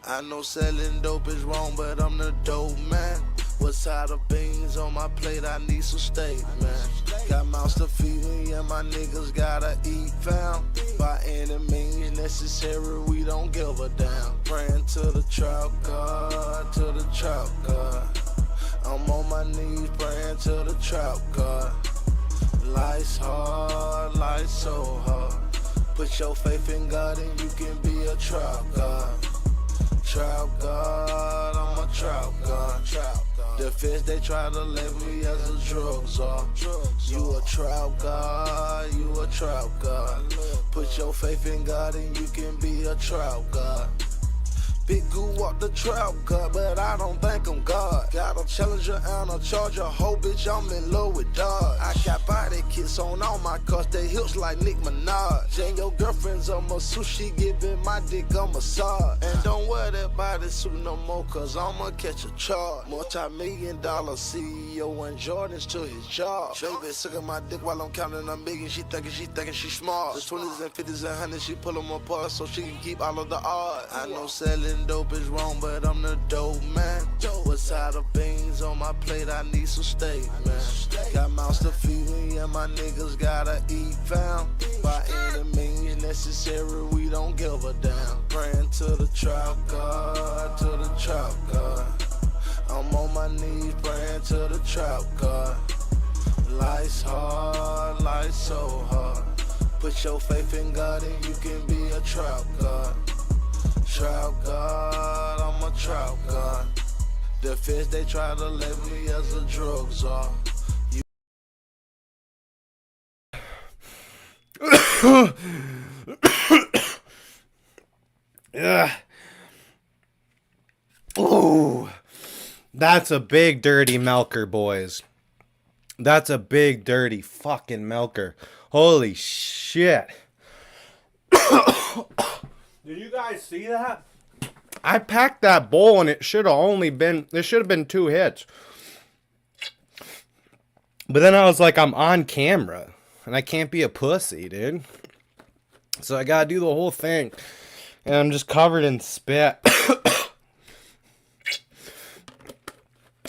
I know selling dope is wrong, but I'm the dope man. What side of beans on my plate? I need some steak, man. Got mouths to feed me, and my niggas gotta eat, fam. By any means necessary, we don't give a damn. Praying to the trap God, to the trap God. I'm on my knees praying to the trap God. Life's hard, life's so hard. Put your faith in God and you can be a trap God. Trap God, I'm a trap God. The feds, they try to label me as a drug czar. You a trap God, you a trap God. Put your faith in God and you can be a trap God. Big goo walk the trap God, but I don't think I'm God. Got a Challenger and a Charger, whole bitch, I'm in love with dog. I got body kits on all my cars, they hips like Nick Minaj. And your girlfriend's a masseuse, she giving my dick a massage. And don't wear that bodysuit no more, cause I'ma catch a charge. Multi-million-dollar CEO and Jordans to his job. Baby sucking my dick while I'm counting a million, she thinking she smart. The 20s and 50s and 100s, she pull them apart so she can keep all of the odds. I know selling dope is wrong, but I'm the dope man. What side of beans on my plate? I need some steak, man. Got mouths to feed me, and my niggas gotta eat, fam. By any means necessary, we don't give a damn. Praying to the trap God, to the trap God. I'm on my knees praying to the trap God. Life's hard, life's so hard. Put your faith in God and you can be a trap God. Trap God, I'm a trap God. The feds, they try to label me as a drug czar. Ooh, that's a big dirty milker, boys. That's a big dirty fucking milker. Holy shit. Did you guys see that? I packed that bowl and it should have been 2 hits. But then I was like, I'm on camera and I can't be a pussy, dude. So I gotta do the whole thing. And I'm just covered in spit.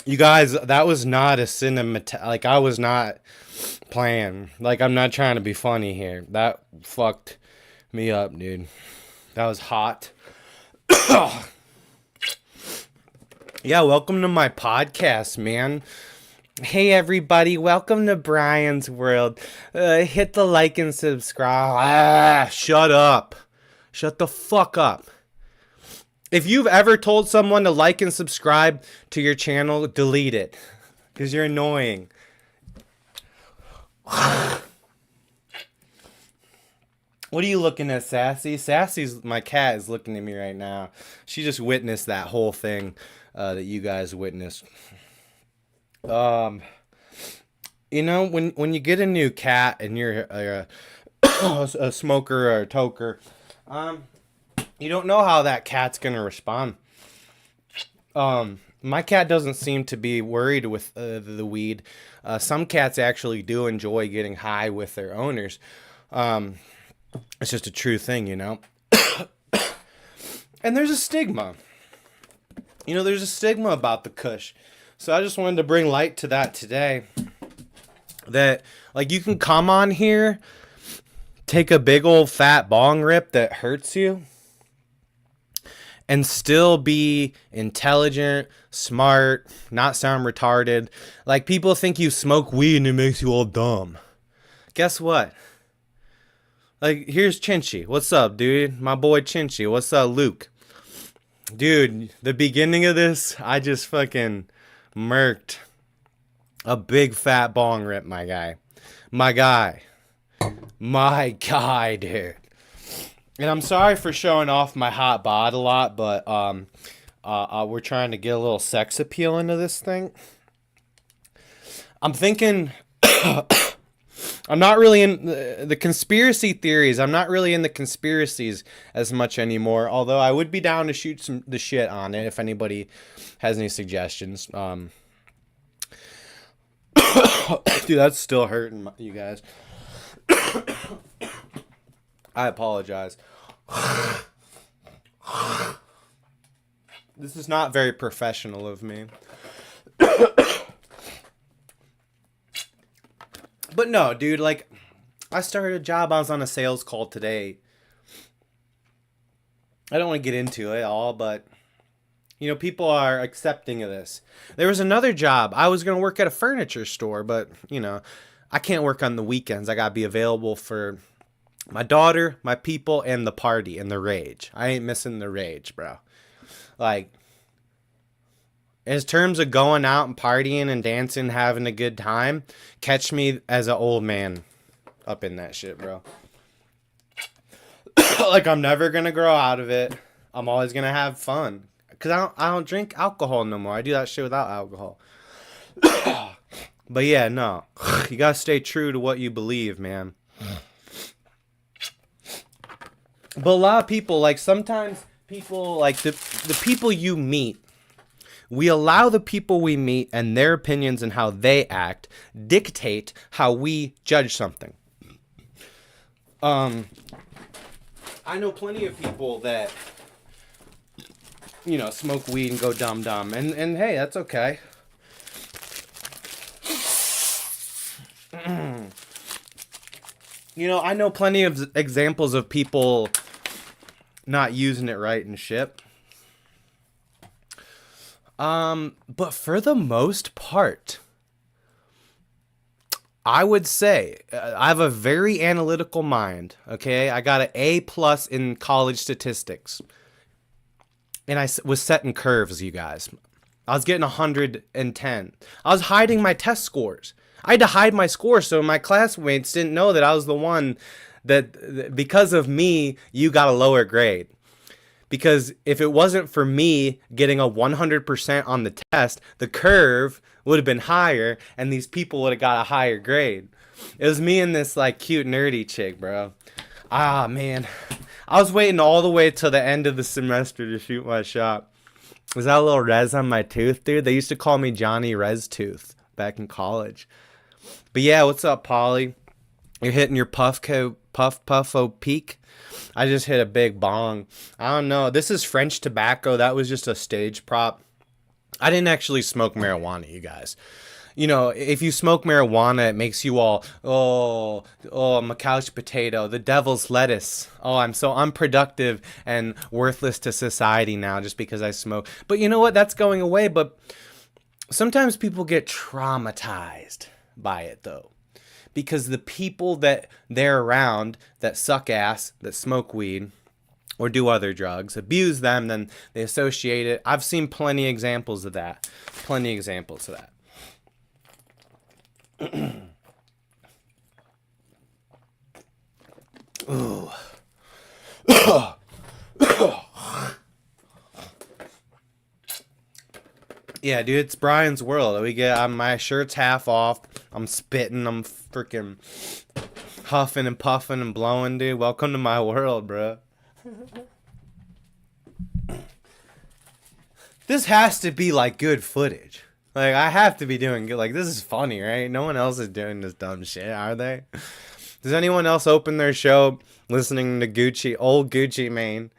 You guys, that was not a like, I was not playing. Like, I'm not trying to be funny here. That fucked me up, dude. That was hot. Yeah, welcome to my podcast, man. Hey, everybody. Welcome to Bryan's World. Hit the like and subscribe. Shut up. Shut the fuck up. If you've ever told someone to like and subscribe to your channel, delete it. Because you're annoying. What are you looking at, Sassy? My cat is looking at me right now. She just witnessed that whole thing that you guys witnessed. You know, when you get a new cat and you're a smoker or a toker, you don't know how that cat's gonna respond. My cat doesn't seem to be worried with the weed. Some cats actually do enjoy getting high with their owners. It's just a true thing, you know. And there's a stigma. You know, there's a stigma about the kush. So I just wanted to bring light to that today. That, like, you can come on here, take a big old fat bong rip that hurts you, and still be intelligent, smart, not sound retarded. Like, people think you smoke weed and it makes you all dumb. Guess what? Like, here's Chinchy. What's up, dude? My boy Chinchy. What's up, Luke? Dude, the beginning of this, I just fucking murked a big fat bong rip, my guy. My guy, dude. And I'm sorry for showing off my hot bod a lot, but we're trying to get a little sex appeal into this thing. I'm thinking... I'm not really in the conspiracy theories. I'm not really in the conspiracies as much anymore. Although I would be down to shoot the shit on it if anybody has any suggestions. Dude, that's still hurting you guys. I apologize. This is not very professional of me. But no, dude, like, I started a job. I was on a sales call today. I don't want to get into it all, but, you know, people are accepting of this. There was another job. I was going to work at a furniture store, but, you know, I can't work on the weekends. I got to be available for my daughter, my people, and the party and the rage. I ain't missing the rage, bro. Like, in terms of going out and partying and dancing, having a good time, catch me as an old man up in that shit, bro. Like, I'm never gonna grow out of it. I'm always gonna have fun. Cause I don't drink alcohol no more. I do that shit without alcohol. But yeah, no. You gotta stay true to what you believe, man. But a lot of people, like, sometimes people, like, the people you meet, we allow the people we meet and their opinions and how they act dictate how we judge something. I know plenty of people that, you know, smoke weed and go dumb. And hey, that's okay. You know, I know plenty of examples of people not using it right and shit. But for the most part, I would say I have a very analytical mind. Okay, I got an A+ in college statistics, and I was setting curves. You guys, I was getting 110. I was hiding my test scores. I had to hide my scores so my classmates didn't know that I was the one that because of me, you got a lower grade. Because if it wasn't for me getting a 100% on the test, the curve would have been higher and these people would have got a higher grade. It was me and this like cute nerdy chick, bro. Ah, man. I was waiting all the way till the end of the semester to shoot my shot. Was that a little res on my tooth, dude? They used to call me Johnny Res Tooth back in college. But yeah, what's up, Polly? You're hitting your puff peak. I just hit a big bong. I don't know. This is French tobacco. That was just a stage prop. I didn't actually smoke marijuana, you guys. You know, if you smoke marijuana, it makes you all, I'm a couch potato, the devil's lettuce. Oh, I'm so unproductive and worthless to society now just because I smoke. But you know what? That's going away. But sometimes people get traumatized by it, though. Because the people that they're around that suck ass, that smoke weed, or do other drugs, abuse them, then they associate it. I've seen plenty of examples of that. Ooh. Yeah, dude, it's Bryan's World. We get my shirt's half off. I'm spitting. I'm freaking huffing and puffing and blowing, dude. Welcome to my world, bro. This has to be like good footage. Like, I have to be doing good. Like, this is funny, right? No one else is doing this dumb shit, are they? Does anyone else open their show listening to Gucci, old Gucci Mane?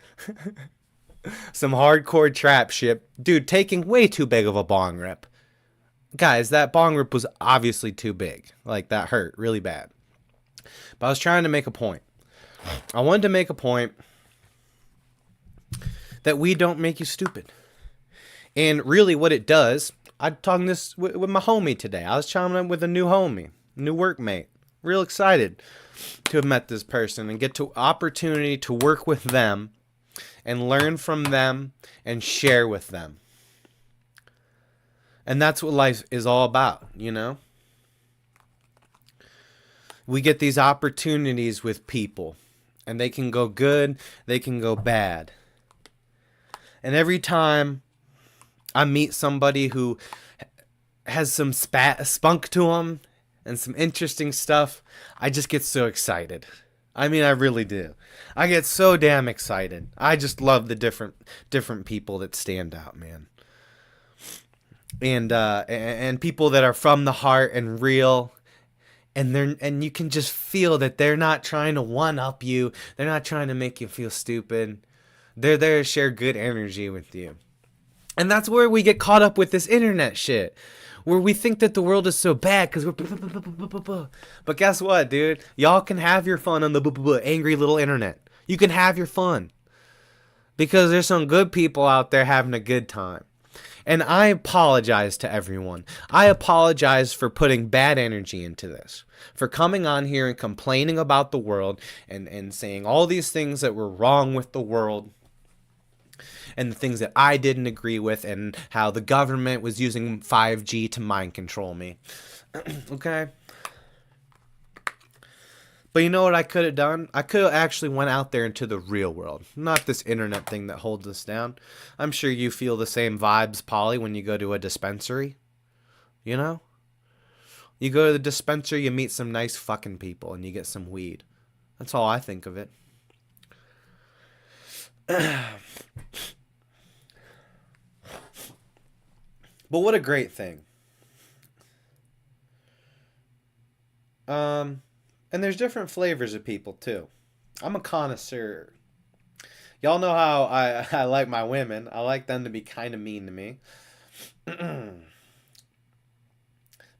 Some hardcore trap shit. Dude, taking way too big of a bong rip. Guys, that bong rip was obviously too big. Like, that hurt really bad. But I was trying to make a point. I wanted to make a point that weed don't make you stupid. And really what it does, I'm talking this with my homie today. I was chatting up with a new homie, new workmate. Real excited to have met this person and get to opportunity to work with them and learn from them and share with them. And that's what life is all about, you know? We get these opportunities with people, and they can go good, they can go bad. And every time I meet somebody who has some spunk to them and some interesting stuff, I just get so excited. I mean, I really do. I get so damn excited. I just love the different people that stand out, man. And people that are from the heart and real, and you can just feel that they're not trying to one up you. They're not trying to make you feel stupid. They're there to share good energy with you. And that's where we get caught up with this internet shit. Where we think that the world is so bad because we're. But guess what, dude? Y'all can have your fun on the angry little internet. You can have your fun. Because there's some good people out there having a good time. And I apologize to everyone. I apologize for putting bad energy into this. For coming on here and complaining about the world and saying all these things that were wrong with the world. And the things that I didn't agree with, and how the government was using 5G to mind control me. Okay? But you know what I could have done? I could have actually went out there into the real world. Not this internet thing that holds us down. I'm sure you feel the same vibes, Polly, when you go to a dispensary. You know? You go to the dispensary, you meet some nice fucking people, and you get some weed. That's all I think of it. But what a great thing. And there's different flavors of people too. I'm a connoisseur. Y'all know how I like my women. I like them to be kind of mean to me.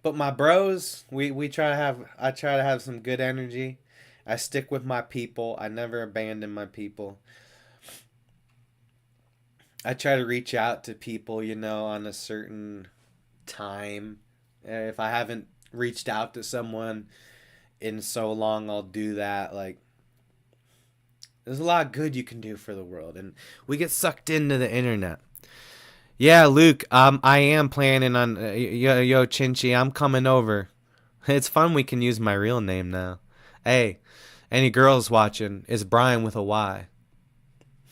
But my bros, we try to have I try to have some good energy. I stick with my people. I never abandon my people. I try to reach out to people, you know, on a certain time. If I haven't reached out to someone in so long, I'll do that. Like, there's a lot of good you can do for the world, and we get sucked into the internet. Yeah, Luke, I am planning on yo Chinchy, I'm coming over. It's fun we can use my real name now. Hey, any girls watching, it's Brian with a Y.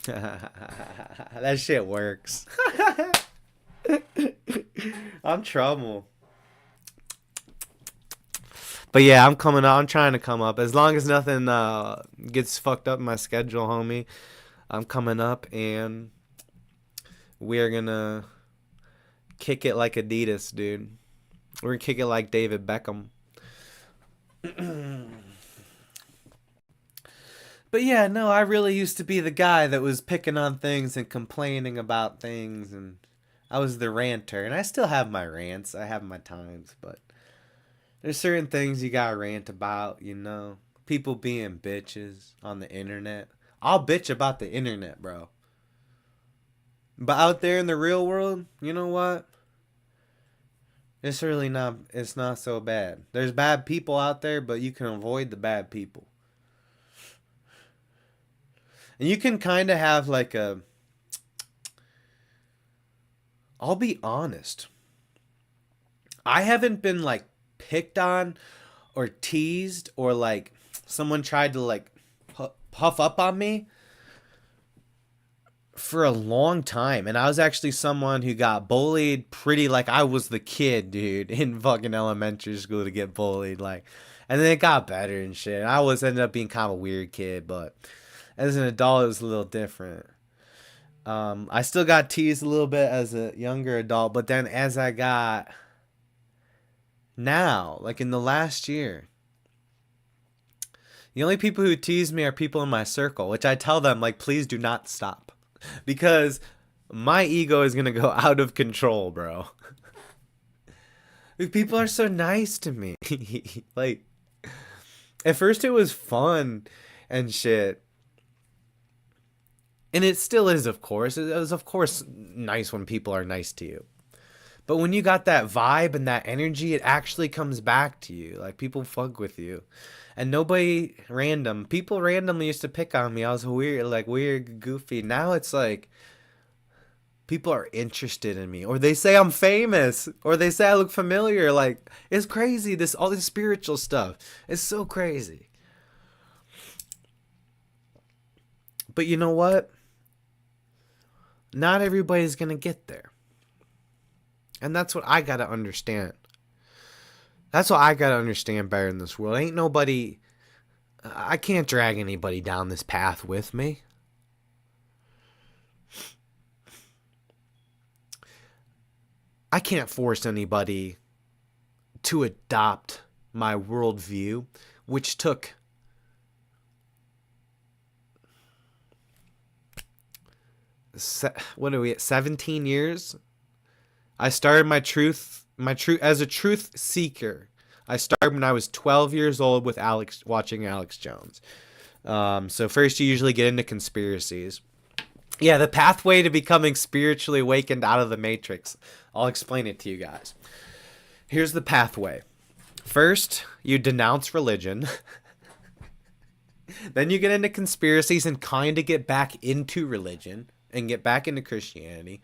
That shit works. I'm trouble. But yeah, I'm coming up. I'm trying to come up. As long as nothing gets fucked up in my schedule, homie, I'm coming up, and we're gonna kick it like Adidas, dude. We're gonna kick it like David Beckham. But yeah, no, I really used to be the guy that was picking on things and complaining about things, and I was the ranter, and I still have my rants. I have my times, but there's certain things you gotta rant about, you know? People being bitches on the internet. I'll bitch about the internet, bro. But out there in the real world, you know what? It's not so bad. There's bad people out there, but you can avoid the bad people. And you can kind of have like a... I'll be honest. I haven't been like picked on or teased or like someone tried to like puff up on me for a long time. And I was actually someone who got bullied pretty, like I was the kid, dude, in fucking elementary school to get bullied. Like, and then it got better and shit. And I ended up being kind of a weird kid, but as an adult, it was a little different. I still got teased a little bit as a younger adult, but then as I got now, like in the last year, the only people who tease me are people in my circle, which I tell them, like, please do not stop. Because my ego is going to go out of control, bro. People are so nice to me. Like, at first it was fun and shit. And it still is, of course. It was, of course, nice when people are nice to you. But when you got that vibe and that energy, it actually comes back to you. Like, people fuck with you. And nobody random. People randomly used to pick on me. I was weird, goofy. Now it's like, people are interested in me. Or they say I'm famous. Or they say I look familiar. Like, it's crazy. All this spiritual stuff. It's so crazy. But you know what? Not everybody's going to get there. And that's what I got to understand. That's what I got to understand better in this world. Ain't nobody... I can't drag anybody down this path with me. I can't force anybody to adopt my worldview, which took... what are we at, 17 years? I started my truth as a truth seeker. I started when I was 12 years old with watching Alex Jones. So first you usually get into conspiracies. Yeah, the pathway to becoming spiritually awakened out of the matrix. I'll explain it to you guys. Here's the pathway. First, you denounce religion. Then you get into conspiracies and kind of get back into religion and get back into Christianity.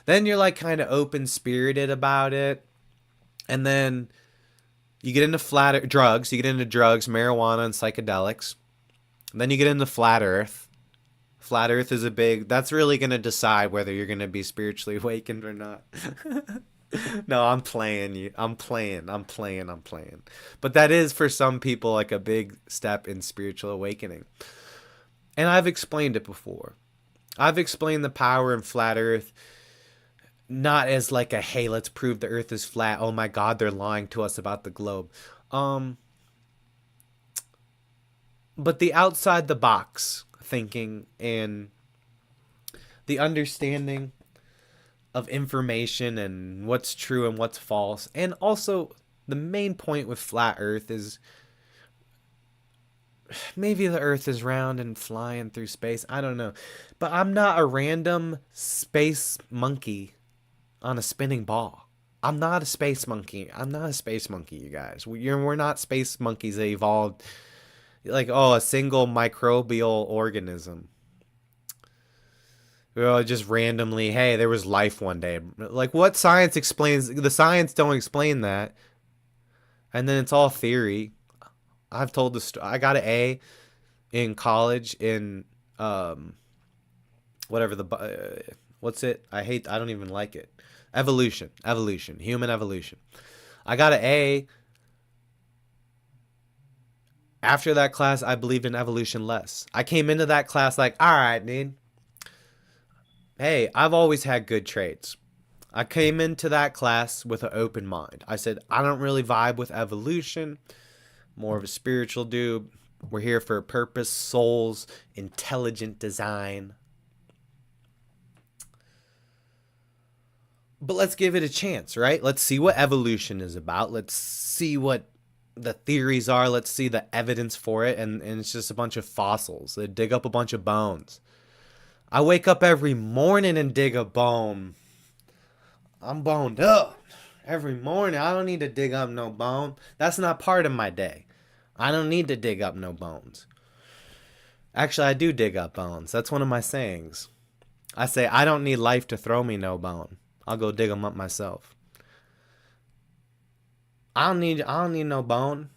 Then you're like kind of open-spirited about it. And then you get into drugs. You get into drugs, marijuana, and psychedelics. And then you get into flat earth. Flat earth is that's really going to decide whether you're going to be spiritually awakened or not. No, I'm playing. But that is for some people like a big step in spiritual awakening. And I've explained it before. I've explained the power in flat earth not as like a, hey, let's prove the earth is flat. Oh my God, they're lying to us about the globe. But the outside the box thinking and the understanding of information and what's true and what's false. And also the main point with flat earth is maybe the earth is round and flying through space. I don't know. But I'm not a random space monkey on a spinning ball. I'm not a space monkey. You guys. We're not space monkeys that evolved like, a single microbial organism. Well, just randomly, hey, there was life one day. Like, what science explains? The science don't explain that. And then it's all theory. I've told the story. I got an A in college in whatever what's it? I don't even like it. Evolution, human evolution. I got an A. After that class, I believed in evolution less. I came into that class like, all right, dude. Hey, I've always had good traits. I came into that class with an open mind. I said, I don't really vibe with evolution. More of a spiritual dude. We're here for a purpose, souls, intelligent design. But let's give it a chance, right? Let's see what evolution is about. Let's see what the theories are. Let's see the evidence for it. And it's just a bunch of fossils. They dig up a bunch of bones. I wake up every morning and dig a bone. I'm boned up every morning. I don't need to dig up no bone. That's not part of my day. I don't need to dig up no bones. Actually, I do dig up bones. That's one of my sayings. I say, I don't need life to throw me no bone. I'll go dig them up myself. I don't need no bone.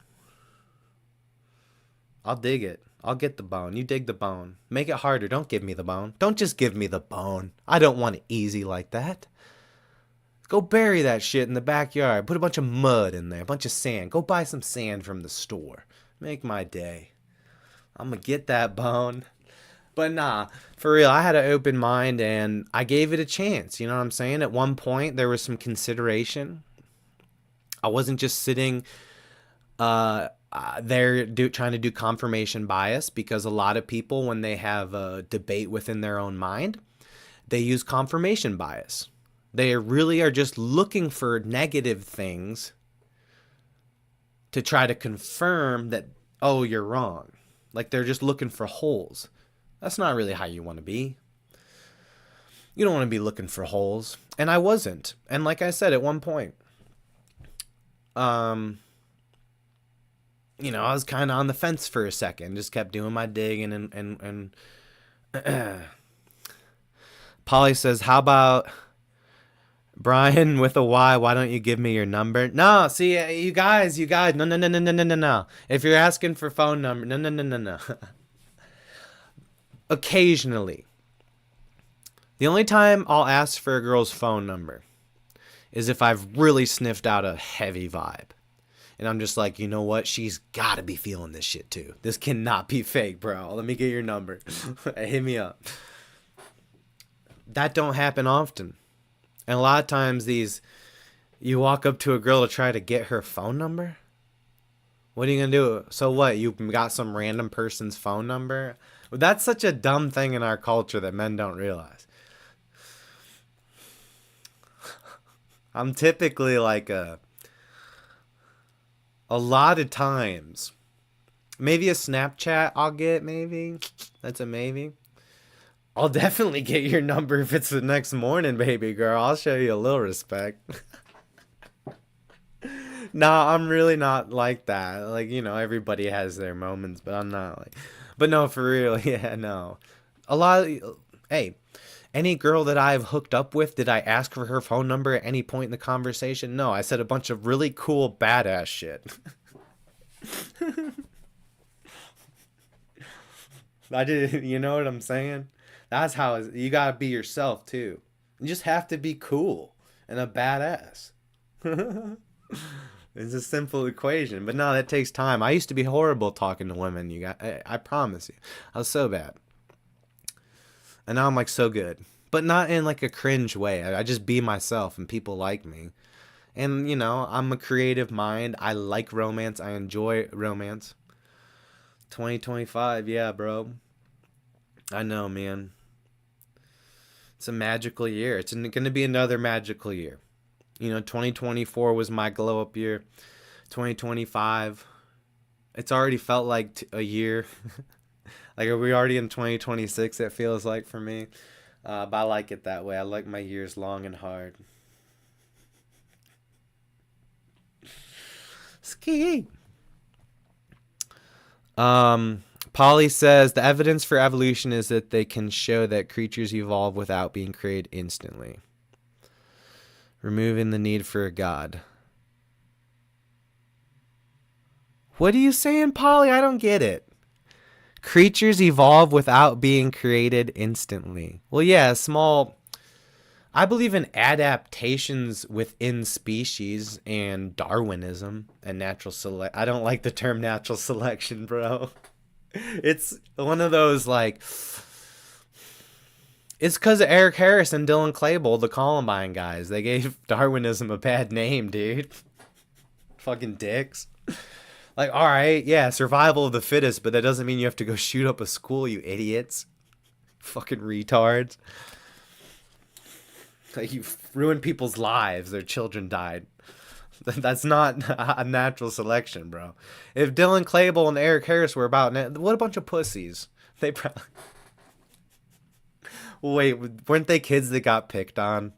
I'll dig it. I'll get the bone. You dig the bone. Make it harder. Don't give me the bone. Don't just give me the bone. I don't want it easy like that. Go bury that shit in the backyard. Put a bunch of mud in there. A bunch of sand. Go buy some sand from the store. Make my day. I'm gonna get that bone. But nah, for real, I had an open mind and I gave it a chance. You know what I'm saying? At one point, there was some consideration. I wasn't just sitting they're trying to do confirmation bias, because a lot of people, when they have a debate within their own mind, they use confirmation bias. They really are just looking for negative things to try to confirm that, oh, you're wrong. Like, they're just looking for holes. That's not really how you want to be. You don't want to be looking for holes. And I wasn't. And like I said, at one point, I was kind of on the fence for a second. Just kept doing my digging and Polly says, how about Brian with a Y? Why don't you give me your number? No, see, you guys, no. If you're asking for phone number, no. Occasionally. The only time I'll ask for a girl's phone number is if I've really sniffed out a heavy vibe. And I'm just like, you know what? She's got to be feeling this shit too. This cannot be fake, bro. Let me get your number. Hit me up. That don't happen often. And a lot of times you walk up to a girl to try to get her phone number. What are you going to do? So what? You got some random person's phone number? That's such a dumb thing in our culture that men don't realize. I'm typically like a lot of times, maybe a Snapchat I'll get, maybe. That's a maybe. I'll definitely get your number if it's the next morning, baby girl. I'll show you a little respect. Nah, I'm really not like that. Like, you know, everybody has their moments, but I'm not like. But no, for real, yeah, no. A lot of, hey, any girl that I've hooked up with, did I ask for her phone number at any point in the conversation? No, I said a bunch of really cool, badass shit. I did, you know what I'm saying? That's how you gotta be yourself too. You just have to be cool and a badass. It's a simple equation, but no, that takes time. I used to be horrible talking to women. I promise you, I was so bad, and now I'm like so good, but not in like a cringe way. I just be myself, and people like me. And you know, I'm a creative mind. I like romance. I enjoy romance. 2025, yeah, bro. I know, man. It's a magical year. It's going to be another magical year. You know, 2024 was my glow up year. 2025, it's already felt like a year. Like, are we already in 2026? It feels like for me. But I like it that way. I like my years long and hard. Ski. Polly says the evidence for evolution is that they can show that creatures evolve without being created instantly, removing the need for a god. What are you saying, Polly? I don't get it. Creatures evolve without being created instantly. Well, yeah, I believe in adaptations within species and Darwinism and natural select. I don't like the term natural selection, bro. It's one of those like, it's because of Eric Harris and Dylan Klebold, the Columbine guys. They gave Darwinism a bad name, dude. Fucking dicks. Like, all right, yeah, survival of the fittest, but that doesn't mean you have to go shoot up a school, you idiots. Fucking retards. Like, you ruined people's lives. Their children died. That's not a natural selection, bro. If Dylan Klebold and Eric Harris were about, what a bunch of pussies. They probably. Wait, weren't they kids that got picked on?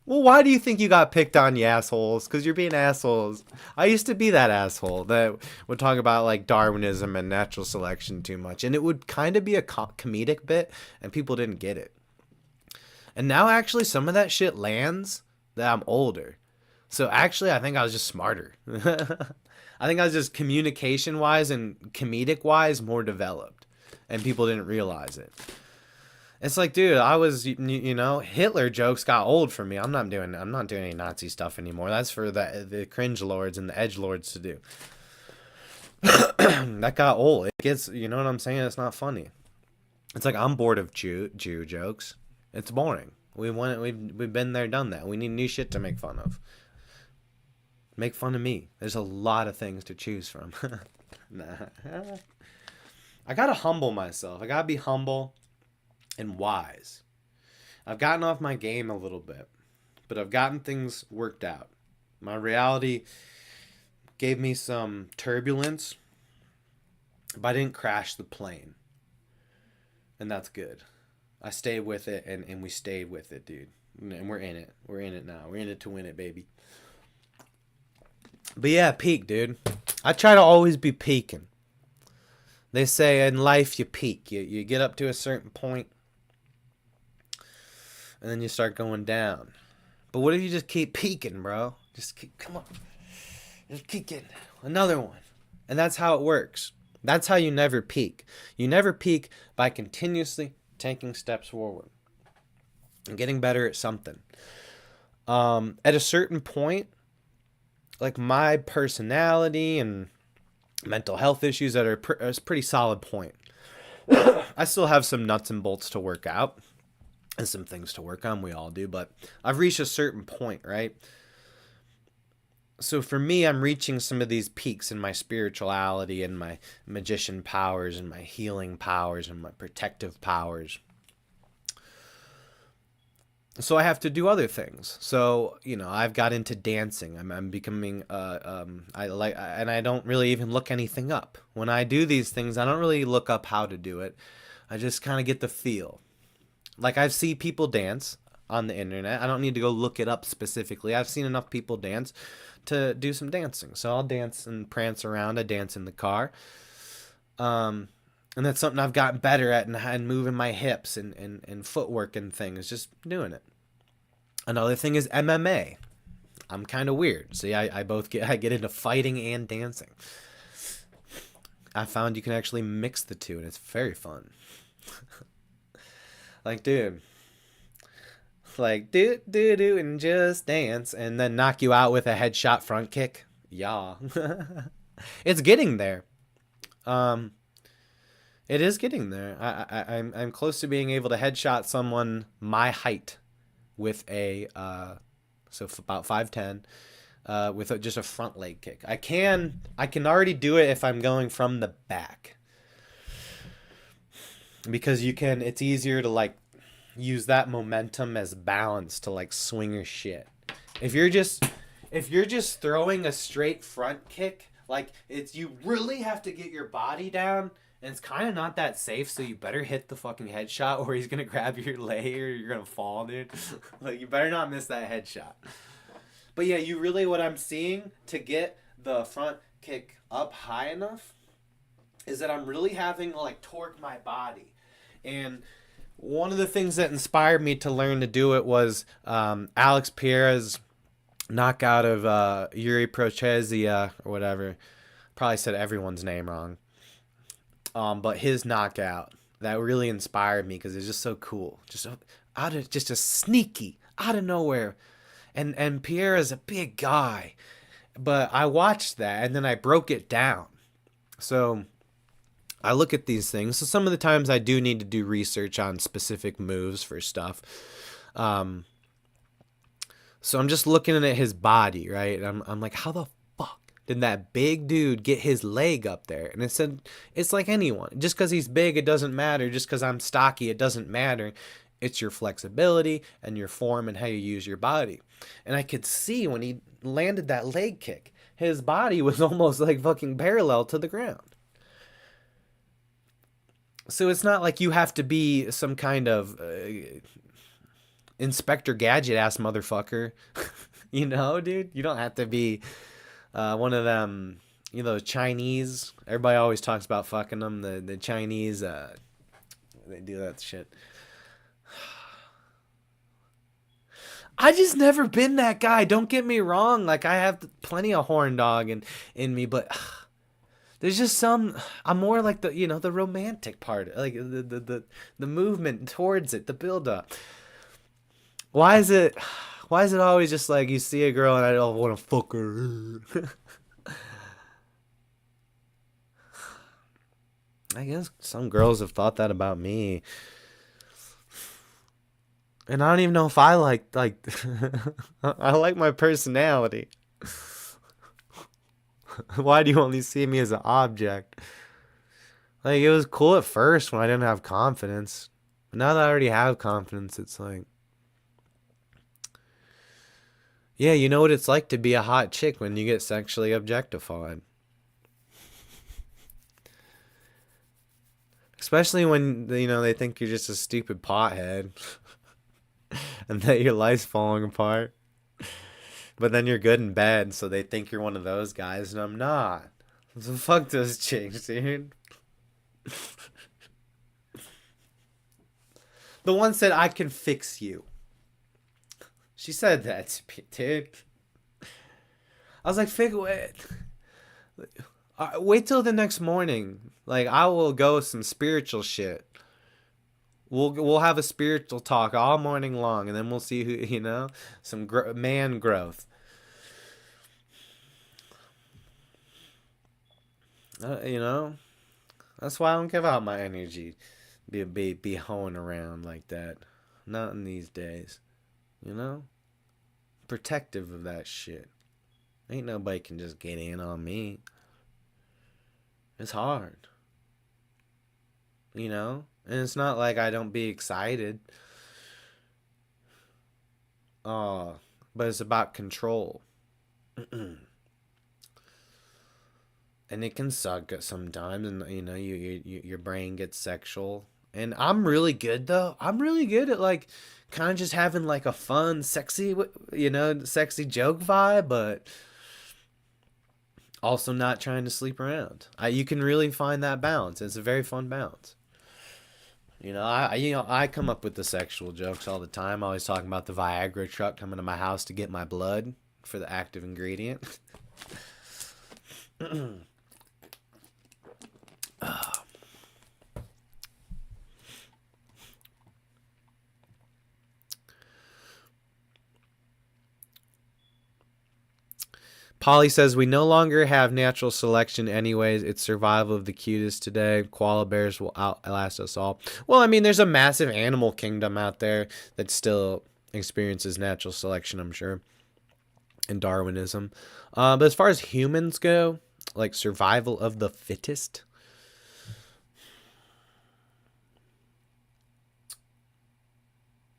Well, why do you think you got picked on, you assholes? Because you're being assholes. I used to be that asshole that would talk about like Darwinism and natural selection too much, and it would kind of be a comedic bit, and people didn't get it. And now actually some of that shit lands that I'm older. So actually I think I was just smarter. I think I was just communication wise and comedic wise more developed, and people didn't realize it. It's like, dude, I was, you know, Hitler jokes got old for me. I'm not doing any Nazi stuff anymore. That's for the cringe lords and the edge lords to do. That got old. It gets, you know what I'm saying? It's not funny. It's like I'm bored of Jew jokes. It's boring. We've been there, done that. We need new shit to make fun of. Make fun of me. There's a lot of things to choose from. Nah. I gotta humble myself. I gotta be humble and wise. I've gotten off my game a little bit, but I've gotten things worked out. My reality gave me some turbulence, but I didn't crash the plane. And that's good. I stayed with it, and we stayed with it, dude. And we're in it. We're in it now. We're in it to win it, baby. But yeah, peak, dude. I try to always be peaking. They say in life you peak. You get up to a certain point, and then you start going down. But what if you just keep peaking, bro? Come on. Just keep getting another one. And that's how it works. That's how you never peak. You never peak by continuously taking steps forward and getting better at something. At a certain point, like my personality and mental health issues that are a pretty solid point. I still have some nuts and bolts to work out and some things to work on. We all do, but I've reached a certain point, right? So for me, I'm reaching some of these peaks in my spirituality and my magician powers and my healing powers and my protective powers. So I have to do other things. So, I've got into dancing. I'm becoming and I don't really even look anything up. When I do these things, I don't really look up how to do it. I just kind of get the feel. Like, I've seen people dance on the internet. I don't need to go look it up specifically. I've seen enough people dance to do some dancing. So I'll dance and prance around. I dance in the car. And that's something I've gotten better at, and moving my hips and footwork and things, just doing it. Another thing is MMA. I'm kind of weird. See, I get into fighting and dancing. I found you can actually mix the two, and it's very fun. Like, dude. Like, do, and just dance, and then knock you out with a headshot front kick. Yeah. It's getting there. It is getting there. I'm close to being able to headshot someone my height with a, about 5'10", with just a front leg kick. I can already do it if I'm going from the back. Because it's easier to, like, use that momentum as balance to, like, swing your shit. If you're just throwing a straight front kick, like, you really have to get your body down, and it's kind of not that safe, so you better hit the fucking headshot or he's going to grab your leg or you're going to fall, dude. Like, you better not miss that headshot. But yeah, what I'm seeing to get the front kick up high enough is that I'm really having to, like, torque my body. And one of the things that inspired me to learn to do it was Alex Pereira's knockout of Yuri Prochazia or whatever. Probably said everyone's name wrong. But his knockout, that really inspired me because it's just so cool. Just a sneaky, out of nowhere. And Pereira's a big guy. But I watched that and then I broke it down. So I look at these things. So some of the times I do need to do research on specific moves for stuff. So I'm just looking at his body, right? I'm like, how the fuck did that big dude get his leg up there? And it said, it's like anyone. Just because he's big, it doesn't matter. Just because I'm stocky, it doesn't matter. It's your flexibility and your form and how you use your body. And I could see when he landed that leg kick, his body was almost like fucking parallel to the ground. So it's not like you have to be some kind of Inspector Gadget ass motherfucker. Dude? You don't have to be one of them, Chinese. Everybody always talks about fucking them. The Chinese, they do that shit. I just never been that guy. Don't get me wrong. Like, I have plenty of horn dog in me, but there's just I'm more like the romantic part, like the movement towards it, the build up. Why is it always just like you see a girl and I don't want to fuck her? I guess some girls have thought that about me. And I don't even know if I like I like my personality. Why do you only see me as an object? Like, it was cool at first when I didn't have confidence. But now that I already have confidence, it's like, yeah, you know what it's like to be a hot chick when you get sexually objectified. Especially when, they think you're just a stupid pothead. And that your life's falling apart. But then you're good in bed, so they think you're one of those guys, and I'm not. So fuck those chicks, dude. The one said, I can fix you. She said that to me, dude. I was like, wait till the next morning. Like, I will go some spiritual shit. We'll have a spiritual talk all morning long, and then we'll see who, some man growth. That's why I don't give out my energy. Be hoeing around like that. Not in these days. Protective of that shit. Ain't nobody can just get in on me. It's hard. You know? And it's not like I don't be excited. But it's about control. And it can suck sometimes, and you know, your brain gets sexual. And I'm really good though. I'm really good at like kind of just having like a fun, sexy, sexy joke vibe, but also not trying to sleep around. You can really find that balance. It's a very fun balance. I come up with the sexual jokes all the time. Always talking about the Viagra truck coming to my house to get my blood for the active ingredient. Polly says, we no longer have natural selection anyways. It's survival of the cutest today. Koala bears will outlast us all. Well, I mean, there's a massive animal kingdom out there that still experiences natural selection, I'm sure, and Darwinism. But as far as humans go, like survival of the fittest,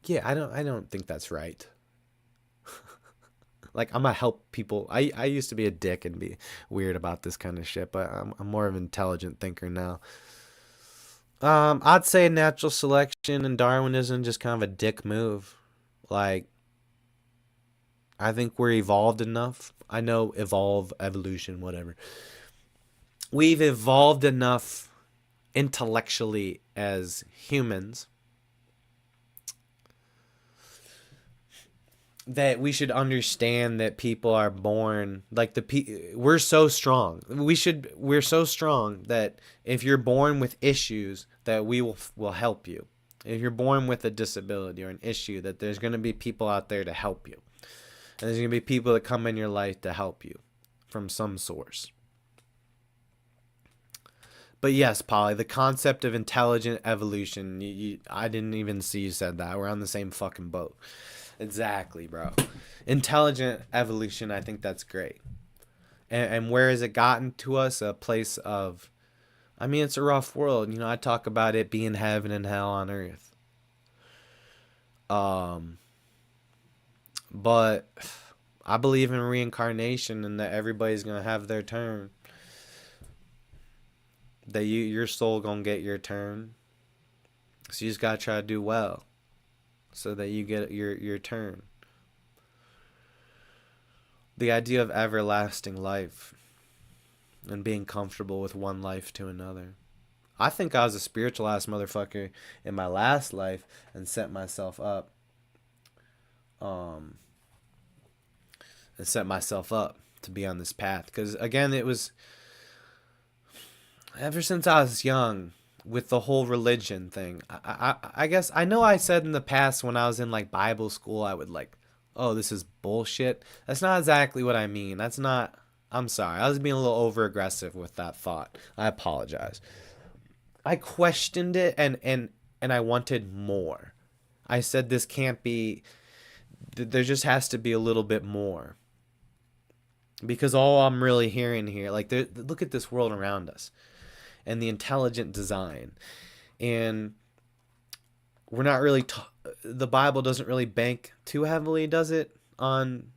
yeah, I don't think that's right. Like, I'm gonna help people. I used to be a dick and be weird about this kind of shit, but I'm more of an intelligent thinker now. I'd say natural selection and Darwinism just kind of a dick move. Like, I think we're evolved enough. I know evolution, whatever. We've evolved enough intellectually as humans that we should understand that people are born like we're so strong. We're so strong that if you're born with issues, that we will help you. If you're born with a disability or an issue, that there's going to be people out there to help you. And there's going to be people that come in your life to help you from some source. But yes, Polly, the concept of intelligent evolution, I didn't even see you said that. We're on the same fucking boat. Exactly, bro. Intelligent evolution, I think that's great. And where has it gotten to us? A place of, I mean, it's a rough world. I talk about it being heaven and hell on earth. But I believe in reincarnation and that everybody's going to have their turn. That your soul going to get your turn. So you just got to try to do well, so that you get your turn. The idea of everlasting life and being comfortable with one life to another. I think I was a spiritual ass motherfucker in my last life and set myself up. To be on this path. Because again, it was ever since I was young, with the whole religion thing. I guess I know I said in the past when I was in like Bible school, I would like, oh, this is bullshit. That's not exactly what I mean. That's not, I'm sorry. I was being a little over aggressive with that thought. I apologize. I questioned it and I wanted more. I said this can't be, there just has to be a little bit more. Because all I'm really hearing here, like, look at this world around us. And the intelligent design, and we're not really the Bible doesn't really bank too heavily, does it, on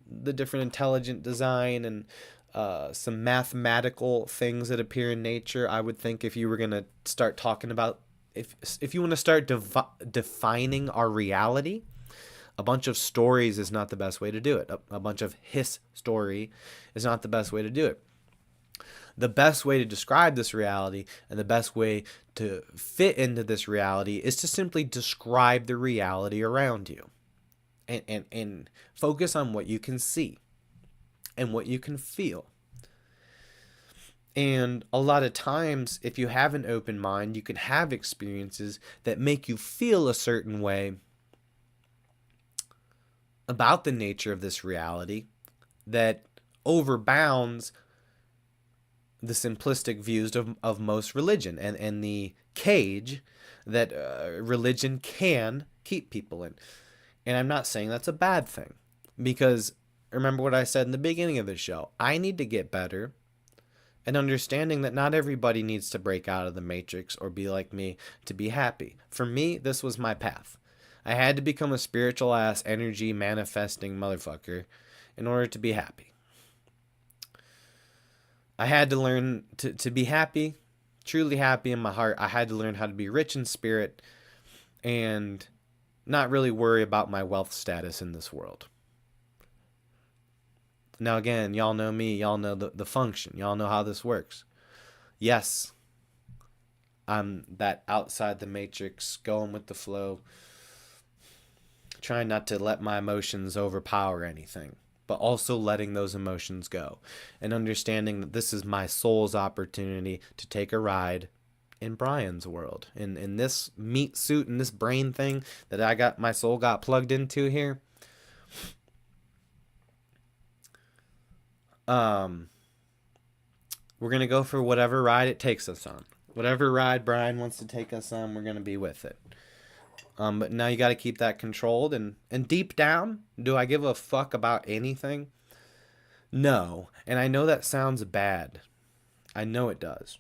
the different intelligent design and some mathematical things that appear in nature. I would think if you were going to start talking about, if you want to start defining our reality, a bunch of stories is not the best way to do it. A bunch of story is not the best way to do it. The best way to describe this reality and the best way to fit into this reality is to simply describe the reality around you and focus on what you can see and what you can feel. And a lot of times, if you have an open mind, you can have experiences that make you feel a certain way about the nature of this reality that overbounds the simplistic views of most religion and the cage that religion can keep people in. And I'm not saying that's a bad thing, because remember what I said in the beginning of the show. I need to get better, and understanding that not everybody needs to break out of the matrix or be like me to be happy. For me, this was my path. I had to become a spiritual ass energy manifesting motherfucker in order to be happy. I had to learn to be happy, truly happy in my heart. I had to learn how to be rich in spirit and not really worry about my wealth status in this world. Now, again, y'all know me. Y'all know the function. Y'all know how this works. Yes, I'm that outside the matrix, going with the flow, trying not to let my emotions overpower anything, but also letting those emotions go and understanding that this is my soul's opportunity to take a ride in Bryan's world. In this meat suit and this brain thing that my soul got plugged into here. We're going to go for whatever ride it takes us on. Whatever ride Bryan wants to take us on, we're going to be with it. But now you got to keep that controlled. And deep down, do I give a fuck about anything? No. And I know that sounds bad. I know it does.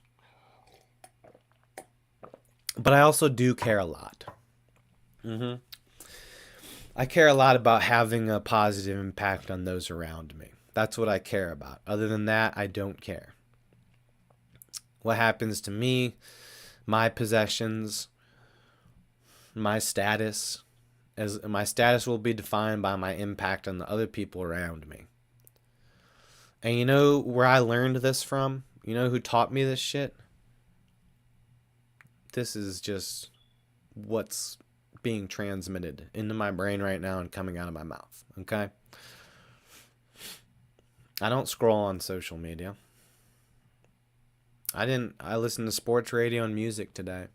But I also do care a lot. I care a lot about having a positive impact on those around me. That's what I care about. Other than that, I don't care. What happens to me, my possessions, my status, as my status will be defined by my impact on the other people around me. And you know where I learned this from? You know who taught me this shit? This is just what's being transmitted into my brain right now and coming out of my mouth. Okay? I don't scroll on social media. I listened to sports radio and music today.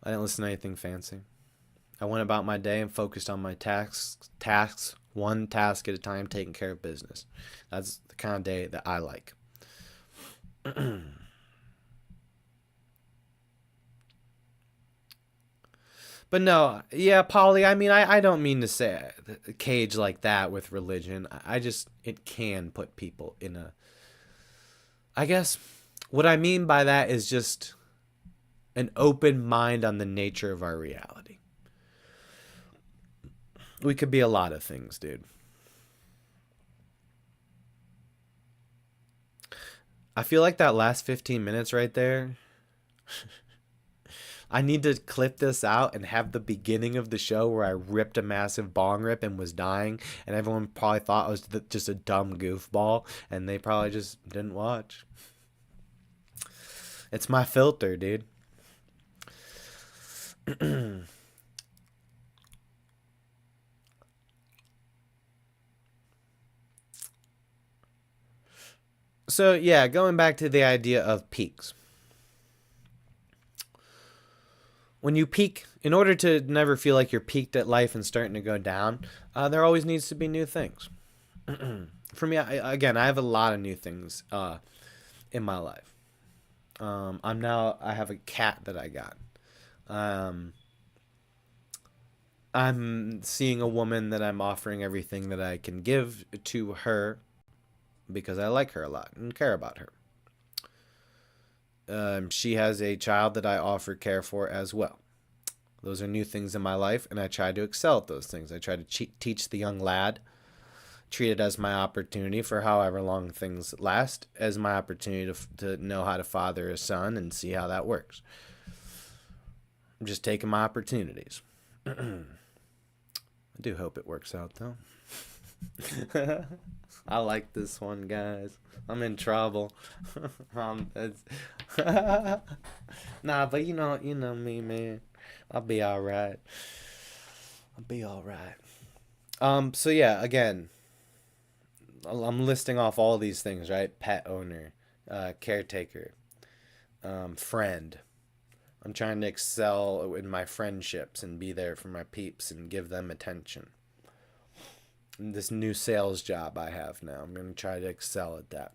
I didn't listen to anything fancy. I went about my day and focused on my tasks, one task at a time, taking care of business. That's the kind of day that I like. But no, yeah, Polly, I mean, I don't mean to say cage like that with religion. It can put people in a... I guess what I mean by that is just an open mind on the nature of our reality. We could be a lot of things, dude. I feel like that last 15 minutes right there... I need to clip this out and have the beginning of the show where I ripped a massive bong rip and was dying, and everyone probably thought I was just a dumb goofball, and they probably just didn't watch. It's my filter, dude. So, yeah, going back to the idea of peaks. When you peak, in order to never feel like you're peaked at life and starting to go down, there always needs to be new things. For me, I have a lot of new things in my life. I have a cat that I got. I'm seeing a woman that I'm offering everything that I can give to her because I like her a lot and care about her. She has a child that I offer care for as well. Those are new things in my life, and I try to excel at those things. I try to teach the young lad, treat it as my opportunity for however long things last, as my opportunity to know how to father a son and see how that works. I'm just taking my opportunities. I do hope it works out, though. I like this one, guys. I'm in trouble. Nah, but you know me, man. I'll be all right. So yeah, again, I'm listing off all these things, right? Pet owner, caretaker, friend. I'm trying to excel in my friendships and be there for my peeps and give them attention. This new sales job I have now, I'm going to try to excel at that.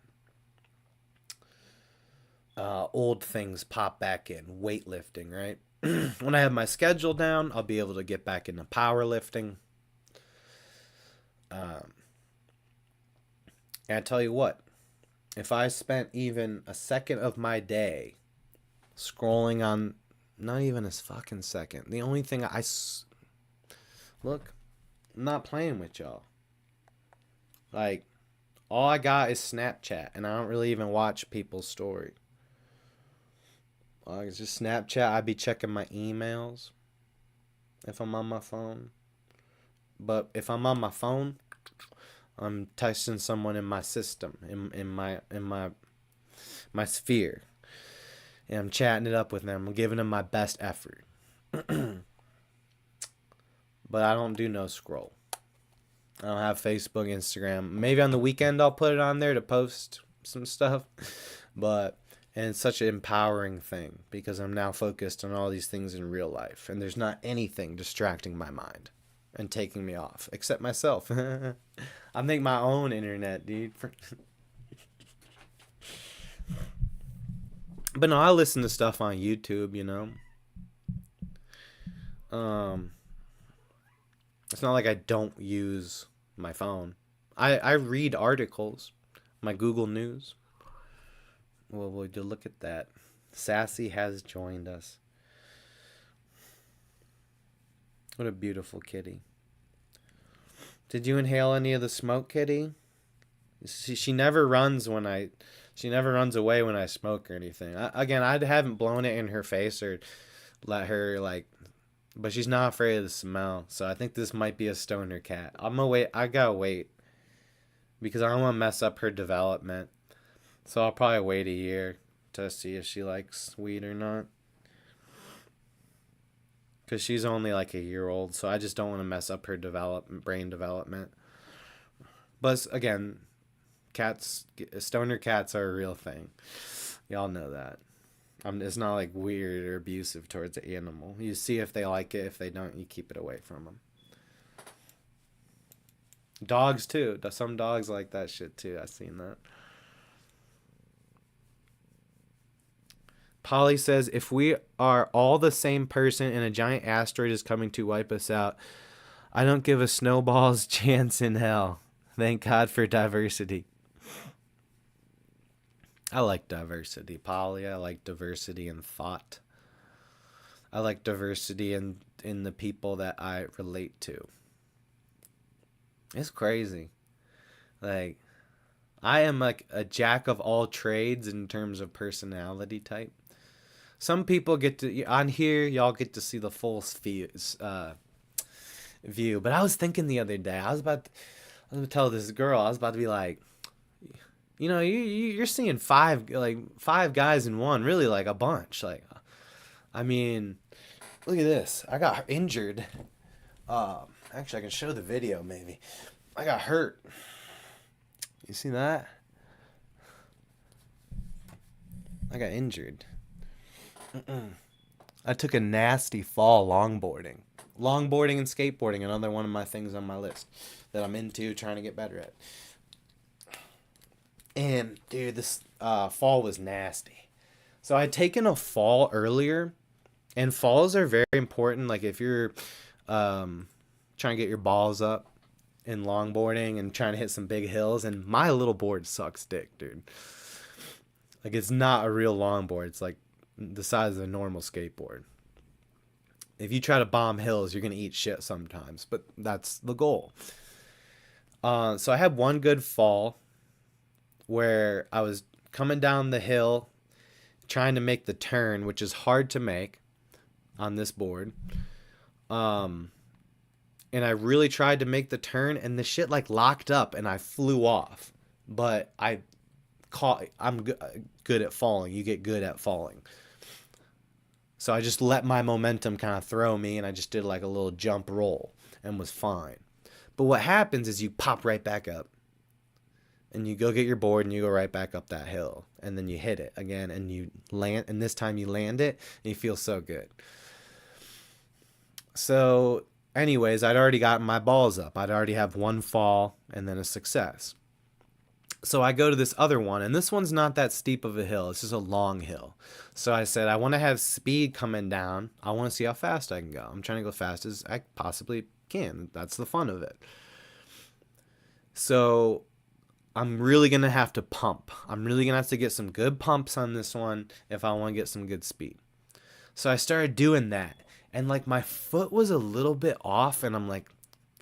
Old things pop back in, weightlifting, right? When I have my schedule down, I'll be able to get back into powerlifting. And I tell you what, if I spent even a second of my day scrolling on, not even a fucking second, the only thing look, I'm not playing with y'all. Like, all I got is Snapchat, and I don't really even watch people's story. It's just Snapchat. I'd be checking my emails if I'm on my phone. But if I'm on my phone, I'm texting someone in my system, in my sphere, and I'm chatting it up with them. I'm giving them my best effort. But I don't do no scroll. I don't have Facebook, Instagram. Maybe on the weekend I'll put it on there to post some stuff. And it's such an empowering thing because I'm now focused on all these things in real life. And there's not anything distracting my mind and taking me off except myself. I make my own internet, dude. But no, I listen to stuff on YouTube, you know. It's not like I don't use my phone. I read articles, my Google News. Well, would you look at that? Sassy has joined us. What a beautiful kitty. Did you inhale any of the smoke, kitty? She never runs she never runs away when I smoke or anything. I haven't blown it in her face or let her but she's not afraid of the smell. So I think this might be a stoner cat. I gotta wait because I don't want to mess up her development. So I'll probably wait a year to see if she likes weed or not. Because she's only like a year old, so I just don't want to mess up her brain development. But again, stoner cats are a real thing. Y'all know that. It's not like weird or abusive towards the animal. You see if they like it. If they don't, you keep it away from them. Dogs too. Some dogs like that shit too. I've seen that. Polly says, if we are all the same person and a giant asteroid is coming to wipe us out, I don't give a snowball's chance in hell. Thank God for diversity. I like diversity, Polly. I like diversity in thought. I like diversity in the people that I relate to. It's crazy. Like, I am like a jack of all trades in terms of personality type. Some people on here, y'all get to see the full view. But I was thinking the other day, I was about to tell this girl, I was about to be like, you know, you're seeing five guys in one, really like a bunch. Like, I mean, look at this. I got injured. Actually, I can show the video maybe. I got hurt. You see that? I got injured. I took a nasty fall longboarding. Longboarding and skateboarding, another one of my things on my list that I'm into, trying to get better at. And, dude, this fall was nasty. So I had taken a fall earlier, and falls are very important. Like, if you're trying to get your balls up in longboarding and trying to hit some big hills, and my little board sucks dick, dude. Like, it's not a real longboard. It's like the size of a normal skateboard. If you try to bomb hills, you're going to eat shit sometimes, but that's the goal. So I had one good fall where I was coming down the hill trying to make the turn, which is hard to make on this board. And I really tried to make the turn, and the shit like locked up and I flew off. But I'm good at falling. You get good at falling. So I just let my momentum kind of throw me, and I just did like a little jump roll and was fine. But what happens is you pop right back up, and you go get your board and you go right back up that hill, and then you hit it again and you land, and this time you land it and you feel so good. So anyways, I'd already gotten my balls up. I'd already have one fall and then a success. So I go to this other one, and this one's not that steep of a hill. It's just a long hill. So I said, I want to have speed coming down. I want to see how fast I can go. I'm trying to go fast as I possibly can. That's the fun of it. So I'm really going to have to pump. I'm really going to have to get some good pumps on this one if I want to get some good speed. So I started doing that. And like my foot was a little bit off, and I'm like,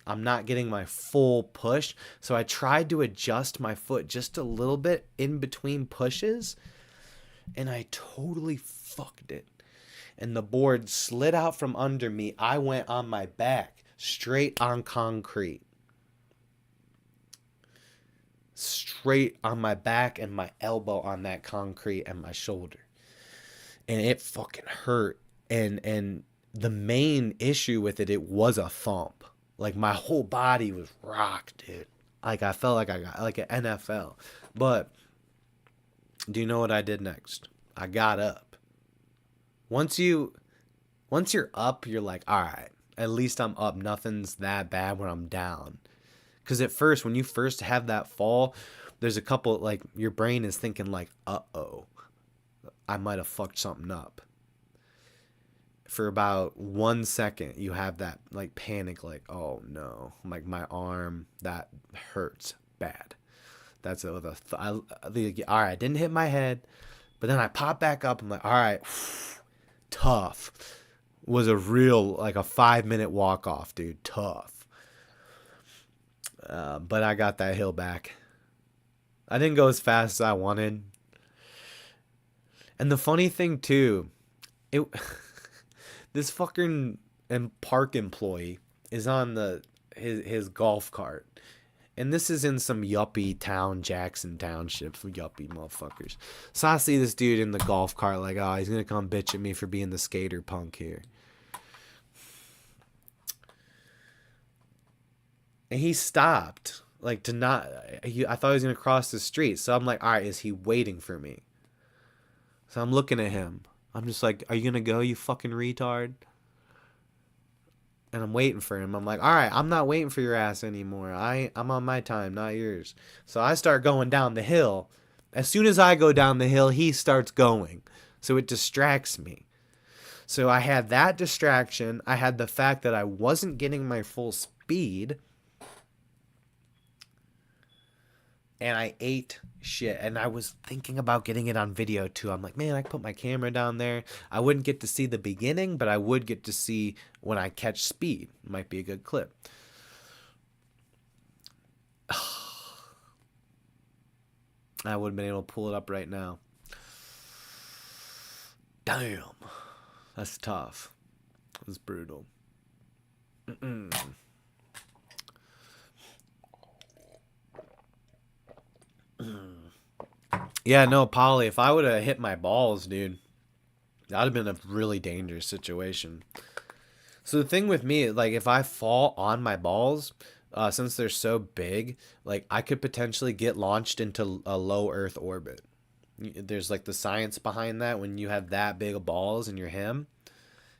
I'm not getting my full push. So I tried to adjust my foot just a little bit in between pushes, and I totally fucked it. And the board slid out from under me. I went on my back, straight on concrete. Straight on my back and my elbow on that concrete and my shoulder. And it fucking hurt. And the main issue with it was a thump. Like my whole body was rocked, dude. Like I felt like I got like an NFL. But do you know what I did next? I got up. Once you're up, you're like, all right, at least I'm up. Nothing's that bad when I'm down. Because at first, when you first have that fall, there's a couple, like, your brain is thinking, like, uh-oh, I might have fucked something up. For about 1 second, you have that, like, panic, like, oh, no. Like, my arm, that hurts bad. That's all right, I didn't hit my head. But then I pop back up. I'm like, all right, tough. Was a real, like, a 5-minute walk-off, dude. Tough. But I got that hill back. I didn't go as fast as I wanted. And the funny thing too, this fucking park employee is on his golf cart. And this is in some yuppie town, Jackson Township, for yuppie motherfuckers. So I see this dude in the golf cart like, oh, he's going to come bitch at me for being the skater punk here. And he stopped, like, to not, I thought he was going to cross the street. So I'm like, all right, is he waiting for me? So I'm looking at him. I'm just like, are you going to go, you fucking retard? And I'm waiting for him. I'm like, all right, I'm not waiting for your ass anymore. I'm on my time, not yours. So I start going down the hill. As soon as I go down the hill, he starts going. So it distracts me. So I had that distraction. I had the fact that I wasn't getting my full speed. And I ate shit. And I was thinking about getting it on video too. I'm like, man, I can put my camera down there. I wouldn't get to see the beginning, but I would get to see when I catch speed. Might be a good clip. I would have been able to pull it up right now. Damn. That's tough. It was brutal. Yeah, no, Polly, if I would have hit my balls, dude, that would have been a really dangerous situation. So the thing with me, like, if I fall on my balls, since they're so big, like, I could potentially get launched into a low Earth orbit. There's, like, the science behind that. When you have that big of balls in your hem,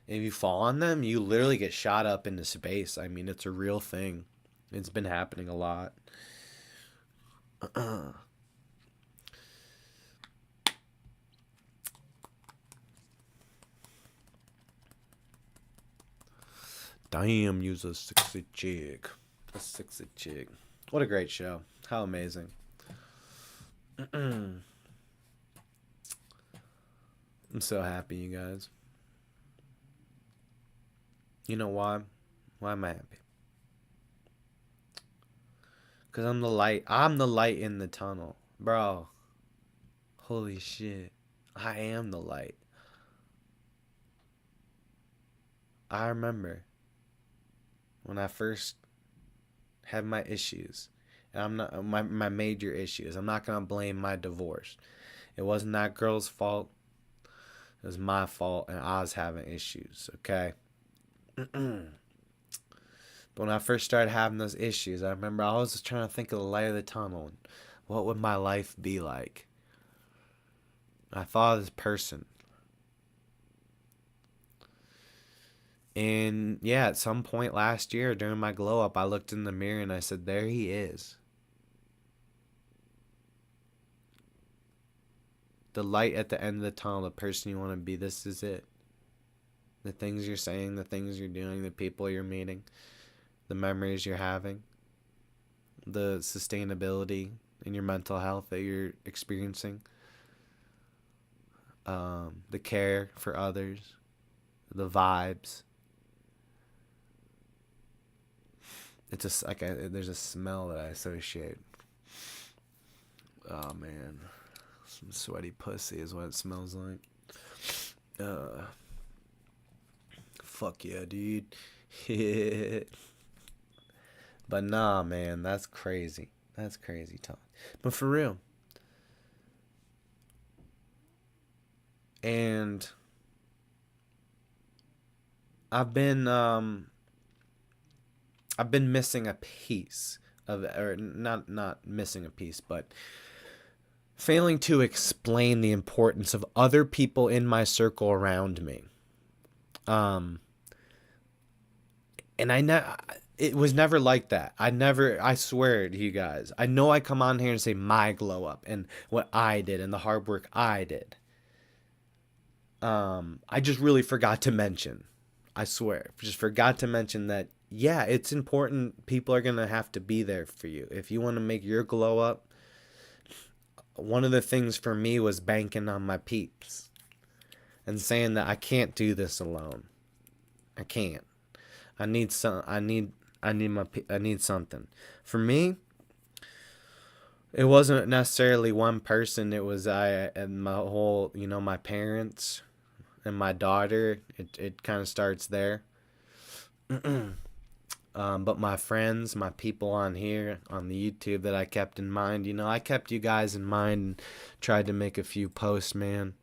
and if you fall on them, you literally get shot up into space. I mean, it's a real thing. It's been happening a lot. Damn, you's a sexy chick. A sexy chick. What a great show. How amazing. I'm so happy, you guys. You know why? Why am I happy? Because I'm the light. I'm the light in the tunnel. Bro. Holy shit. I am the light. I remember when I first had my issues. And I'm not my major issues. I'm not gonna blame my divorce. It wasn't that girl's fault. It was my fault, and I was having issues, okay? But when I first started having those issues, I remember I was just trying to think of the light of the tunnel. And what would my life be like? I thought of this person. And yeah, at some point last year during my glow up, I looked in the mirror and I said, there he is. The light at the end of the tunnel, the person you want to be, this is it. The things you're saying, the things you're doing, the people you're meeting, the memories you're having, the sustainability, in your mental health that you're experiencing. The care for others, the vibes. It's just like there's a smell that I associate. Oh man, some sweaty pussy is what it smells like. Fuck yeah, dude. But nah, man, that's crazy. That's crazy talk. But for real. And I've been missing a piece of, or not missing a piece, but failing to explain the importance of other people in my circle around me. And it was never like that. I swear to you guys, I know I come on here and say my glow up and what I did and the hard work I did. I just really forgot to mention, I swear, just forgot to mention that, yeah, it's important. People are going to have to be there for you. If you want to make your glow up, one of the things for me was banking on my peeps and saying that I can't do this alone. I can't. I need something. For me, it wasn't necessarily one person. It was I and my whole, my parents and my daughter. It kind of starts there. But my friends, my people on here, on the YouTube that I kept in mind, I kept you guys in mind and tried to make a few posts, man.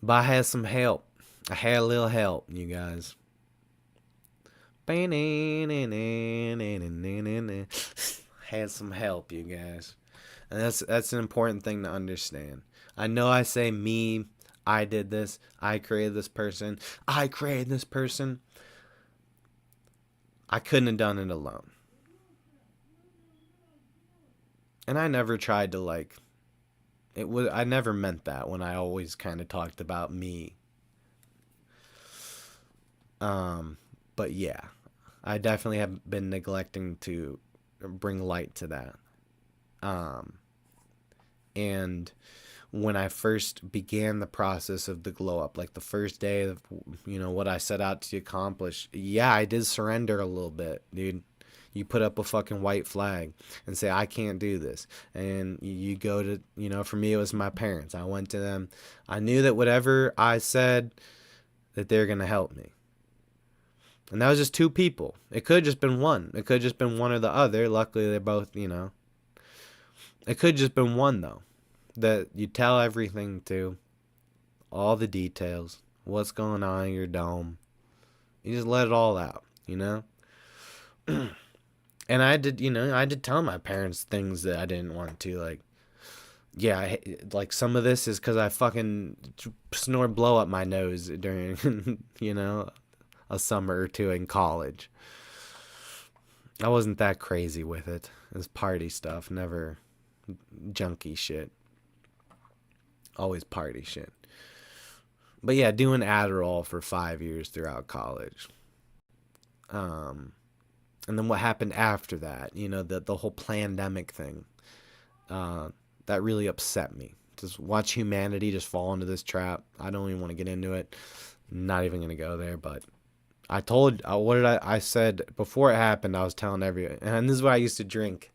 But I had some help. I had a little help, you guys. Had some help, you guys. And that's an important thing to understand. I know I say me, I did this, I created this person, I couldn't have done it alone. And I never tried to I never meant that when I always kind of talked about me. But yeah, I definitely have been neglecting to bring light to that. And when I first began the process of the glow up, like the first day of, what I set out to accomplish, yeah, I did surrender a little bit, dude. You put up a fucking white flag and say, I can't do this. And you go to, for me, it was my parents. I went to them. I knew that whatever I said, that they're going to help me. And that was just two people. It could have just been one. It could have just been one or the other. Luckily, they're both, It could have just been one, though, that you tell everything to, all the details, what's going on in your dome. You just let it all out, And I did tell my parents things that I didn't want to, some of this is because I fucking snort blow up my nose during, a summer or two in college. I wasn't that crazy with it. It was party stuff, never junky shit. Always party shit. But yeah, doing Adderall for 5 years throughout college. And then what happened after that, the whole pandemic thing, that really upset me. Just watch humanity just fall into this trap. I don't even want to get into it. Not even going to go there, but I said before it happened, I was telling everyone, and this is what I used to drink.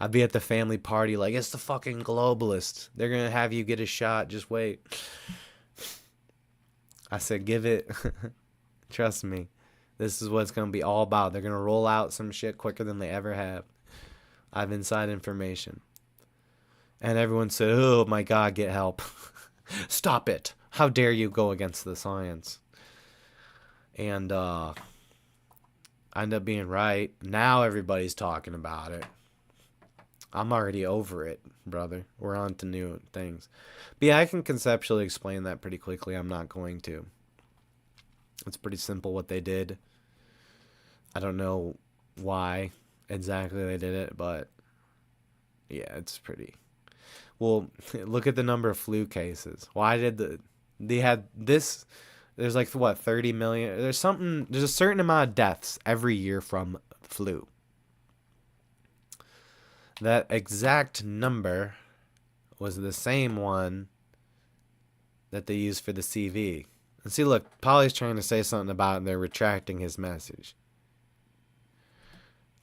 I'd be at the family party like, it's the fucking globalists. They're going to have you get a shot. Just wait. I said, give it. Trust me. This is what it's going to be all about. They're going to roll out some shit quicker than they ever have. I have inside information. And everyone said, oh my God, get help. Stop it. How dare you go against the science? And I ended up being right. Now everybody's talking about it. I'm already over it, brother. We're on to new things. But yeah, I can conceptually explain that pretty quickly. I'm not going to. It's pretty simple what they did. I don't know why exactly they did it, but yeah, it's pretty. Well, look at the number of flu cases. Why did they had this There's like what 30 million. There's a certain amount of deaths every year from flu. That exact number was the same one that they used for the CV. And see, look, Polly's trying to say something about it and they're retracting his message.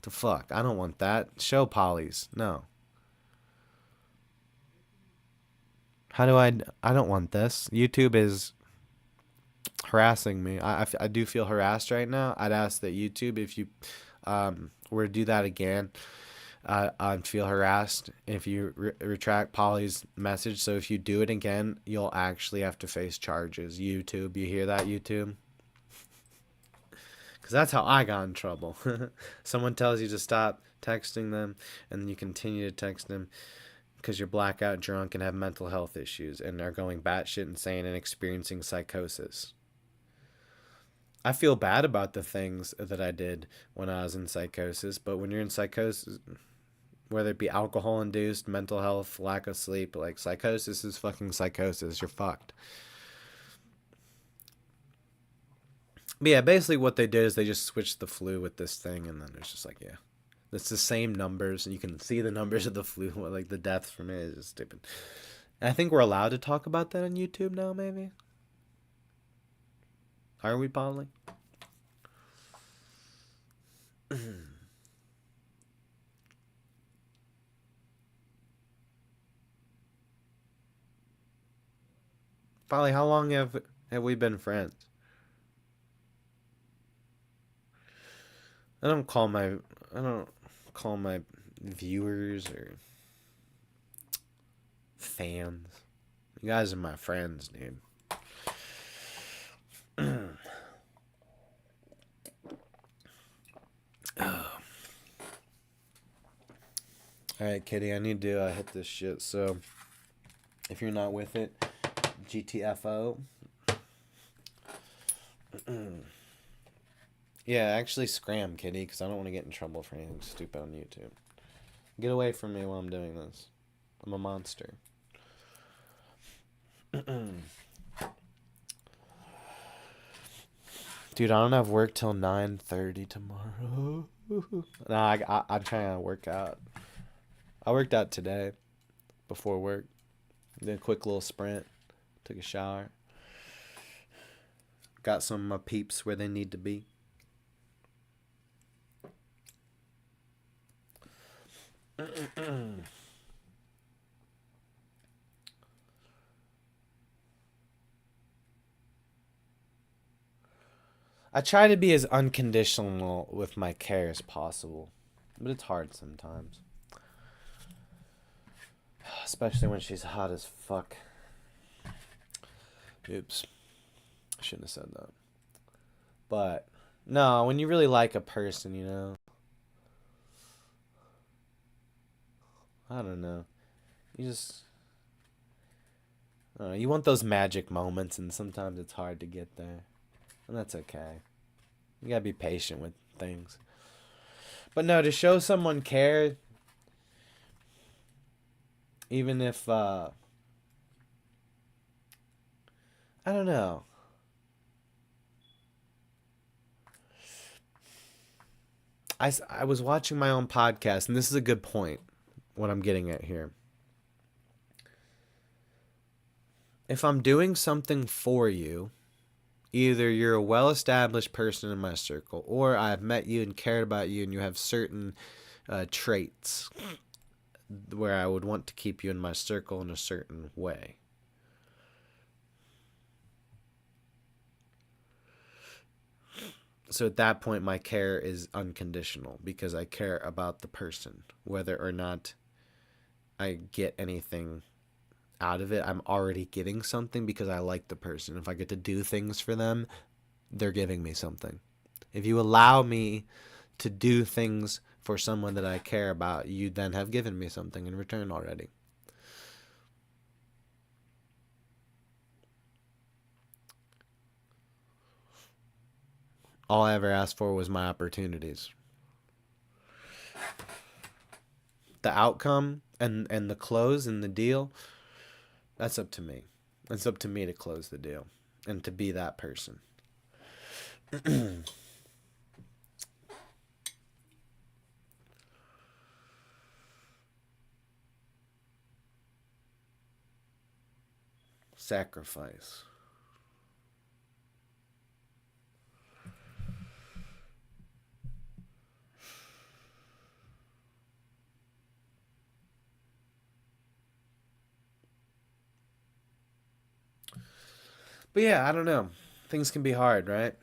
The fuck? I don't want that. Show Polly's. No. How do I don't want this. YouTube is harassing me. I do feel harassed right now. I'd ask that YouTube, if you were to do that again, I'd feel harassed if you retract Polly's message. So if you do it again, you'll actually have to face charges. YouTube, you hear that, YouTube? Because that's how I got in trouble. Someone tells you to stop texting them, and then you continue to text them because you're blackout drunk and have mental health issues and are going batshit insane and experiencing psychosis. I feel bad about the things that I did when I was in psychosis, but when you're in psychosis, whether it be alcohol-induced, mental health, lack of sleep, like psychosis is fucking psychosis. You're fucked. But yeah, basically what they did is they just switched the flu with this thing, and then it's just like, yeah. It's the same numbers, and you can see the numbers of the flu, like the deaths from it is just stupid. And I think we're allowed to talk about that on YouTube now, maybe? Are we, Polly? Polly, how long have we been friends? I don't call my viewers or fans. You guys are my friends, dude. Alright, Kitty, I need to hit this shit, so if you're not with it, GTFO. Yeah, actually scram, Kitty, because I don't want to get in trouble for anything stupid on YouTube. Get away from me while I'm doing this. I'm a monster. Dude, I don't have work till 9:30 tomorrow. Nah, I'm trying to work out. I worked out today before work. Did a quick little sprint. Took a shower. Got some of my peeps where they need to be. I try to be as unconditional with my care as possible, but it's hard sometimes. Especially when she's hot as fuck. Oops. I shouldn't have said that. But, no, when you really like a person, you know. I don't know. You just... you want those magic moments, and sometimes it's hard to get there. And that's okay. You gotta be patient with things. But no, to show someone care, even if, I don't know. I was watching my own podcast, and this is a good point, what I'm getting at here. If I'm doing something for you, either you're a well-established person in my circle, or I've met you and cared about you and you have certain traits where I would want to keep you in my circle in a certain way. So at that point, my care is unconditional because I care about the person. Whether or not I get anything out of it, I'm already getting something because I like the person. If I get to do things for them, they're giving me something. If you allow me to do things for someone that I care about, you then have given me something in return already. All I ever asked for was my opportunities. The outcome and the close and the deal, that's up to me. It's up to me to close the deal. and to be that person. Sacrifice. But yeah, I don't know. Things can be hard, right?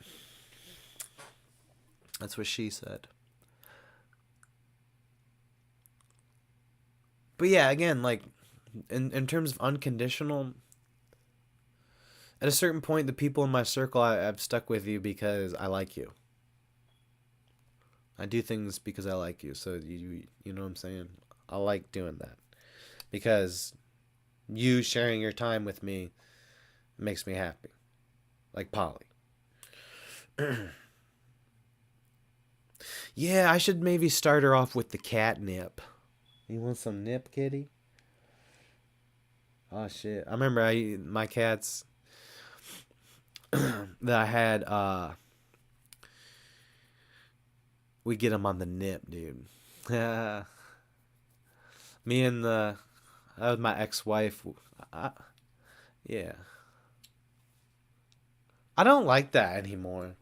That's what she said. But yeah, again, like in terms of unconditional, at a certain point, the people in my circle, I've stuck with you because I like you. I do things because I like you. So you know what I'm saying? I like doing that because you sharing your time with me makes me happy. Like Polly. Yeah, I should maybe start her off with the catnip. You want some nip, kitty? Oh shit! I remember my cats that I had. We get them on the nip, dude. Me and that was my ex-wife. Yeah. I don't like that anymore.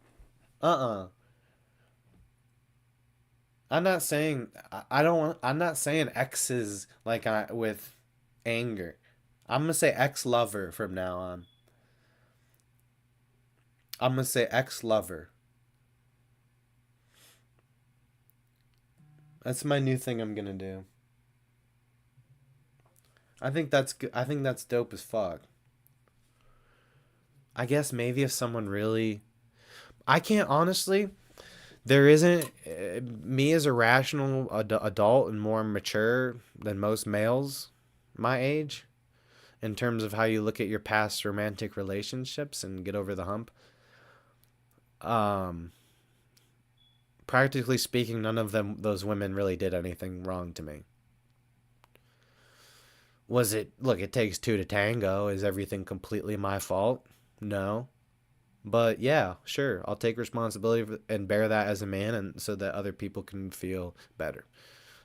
Uh-uh. I'm not saying I don't want. I'm not saying exes like with anger. I'm gonna say ex-lover from now on. I'm gonna say ex-lover. That's my new thing I'm gonna do. I think that's good. I think that's dope as fuck. I guess maybe if someone really, I can't honestly. There isn't me as a rational adult and more mature than most males my age in terms of how you look at your past romantic relationships and get over the hump. Um, Practically speaking, none of those women really did anything wrong to me. Was it, look, it takes two to tango. Is everything completely my fault? No. But yeah, sure, I'll take responsibility and bear that as a man, and so that other people can feel better.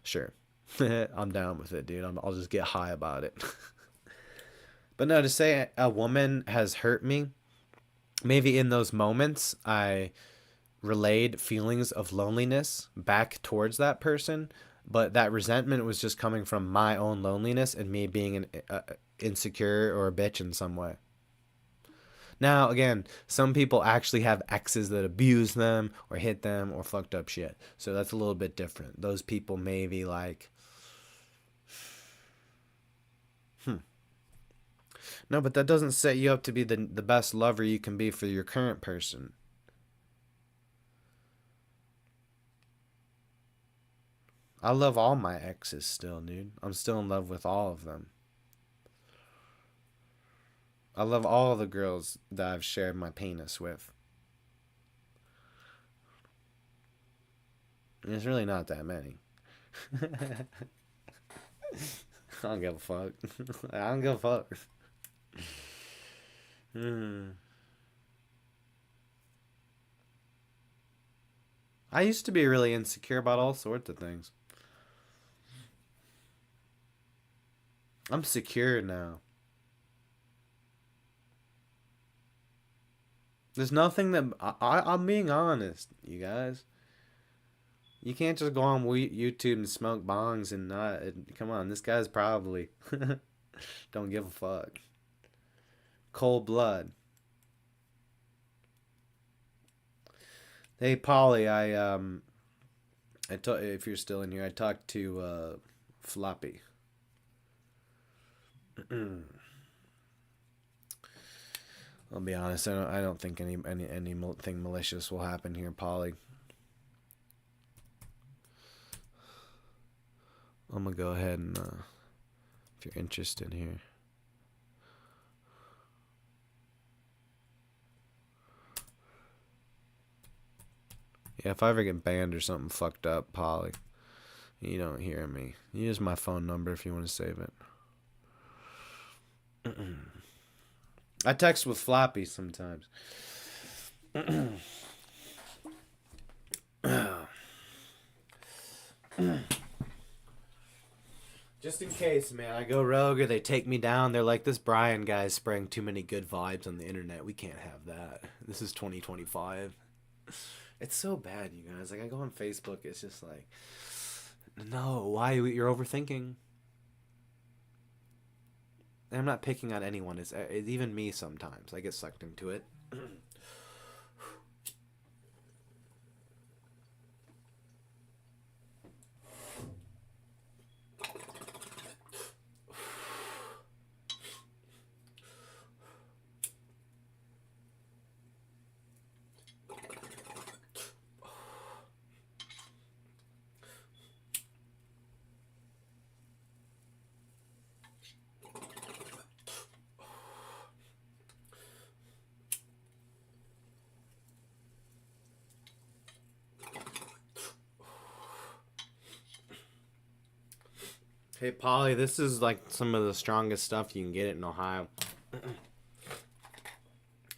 Sure. I'm down with it, dude. I'll just get high about it. But no, to say a woman has hurt me, maybe in those moments I relayed feelings of loneliness back towards that person, but that resentment was just coming from my own loneliness and me being an insecure or a bitch in some way. Now, again, some people actually have exes that abuse them or hit them or fucked up shit. So that's a little bit different. Those people may be like, no, but that doesn't set you up to be the best lover you can be for your current person. I love all my exes still, dude. I'm still in love with all of them. I love all the girls that I've shared my penis with. And it's really not that many. I don't give a fuck. I don't give a fuck. I used to be really insecure about all sorts of things. I'm secure now. There's nothing that I'm being honest, you guys. You can't just go on YouTube and smoke bongs and not. Come on, this guy's probably don't give a fuck. Cold blood. Hey, Polly, if you're still in here, I talked to Floppy. I'll be honest. I don't think anything malicious will happen here, Polly. I'm gonna go ahead and if you're interested here. Yeah, if I ever get banned or something fucked up, Polly, you don't hear me. Use my phone number if you want to save it. I text with floppy sometimes. Just in case, man, I go rogue or they take me down. They're like, this Brian guy's spraying too many good vibes on the internet. We can't have that. This is 2025. It's so bad, you guys. Like, I go on Facebook, it's just like, no, why? You're overthinking. And I'm not picking on anyone. It's even me sometimes. I get sucked into it. Hey, Polly, this is like some of the strongest stuff you can get it in Ohio.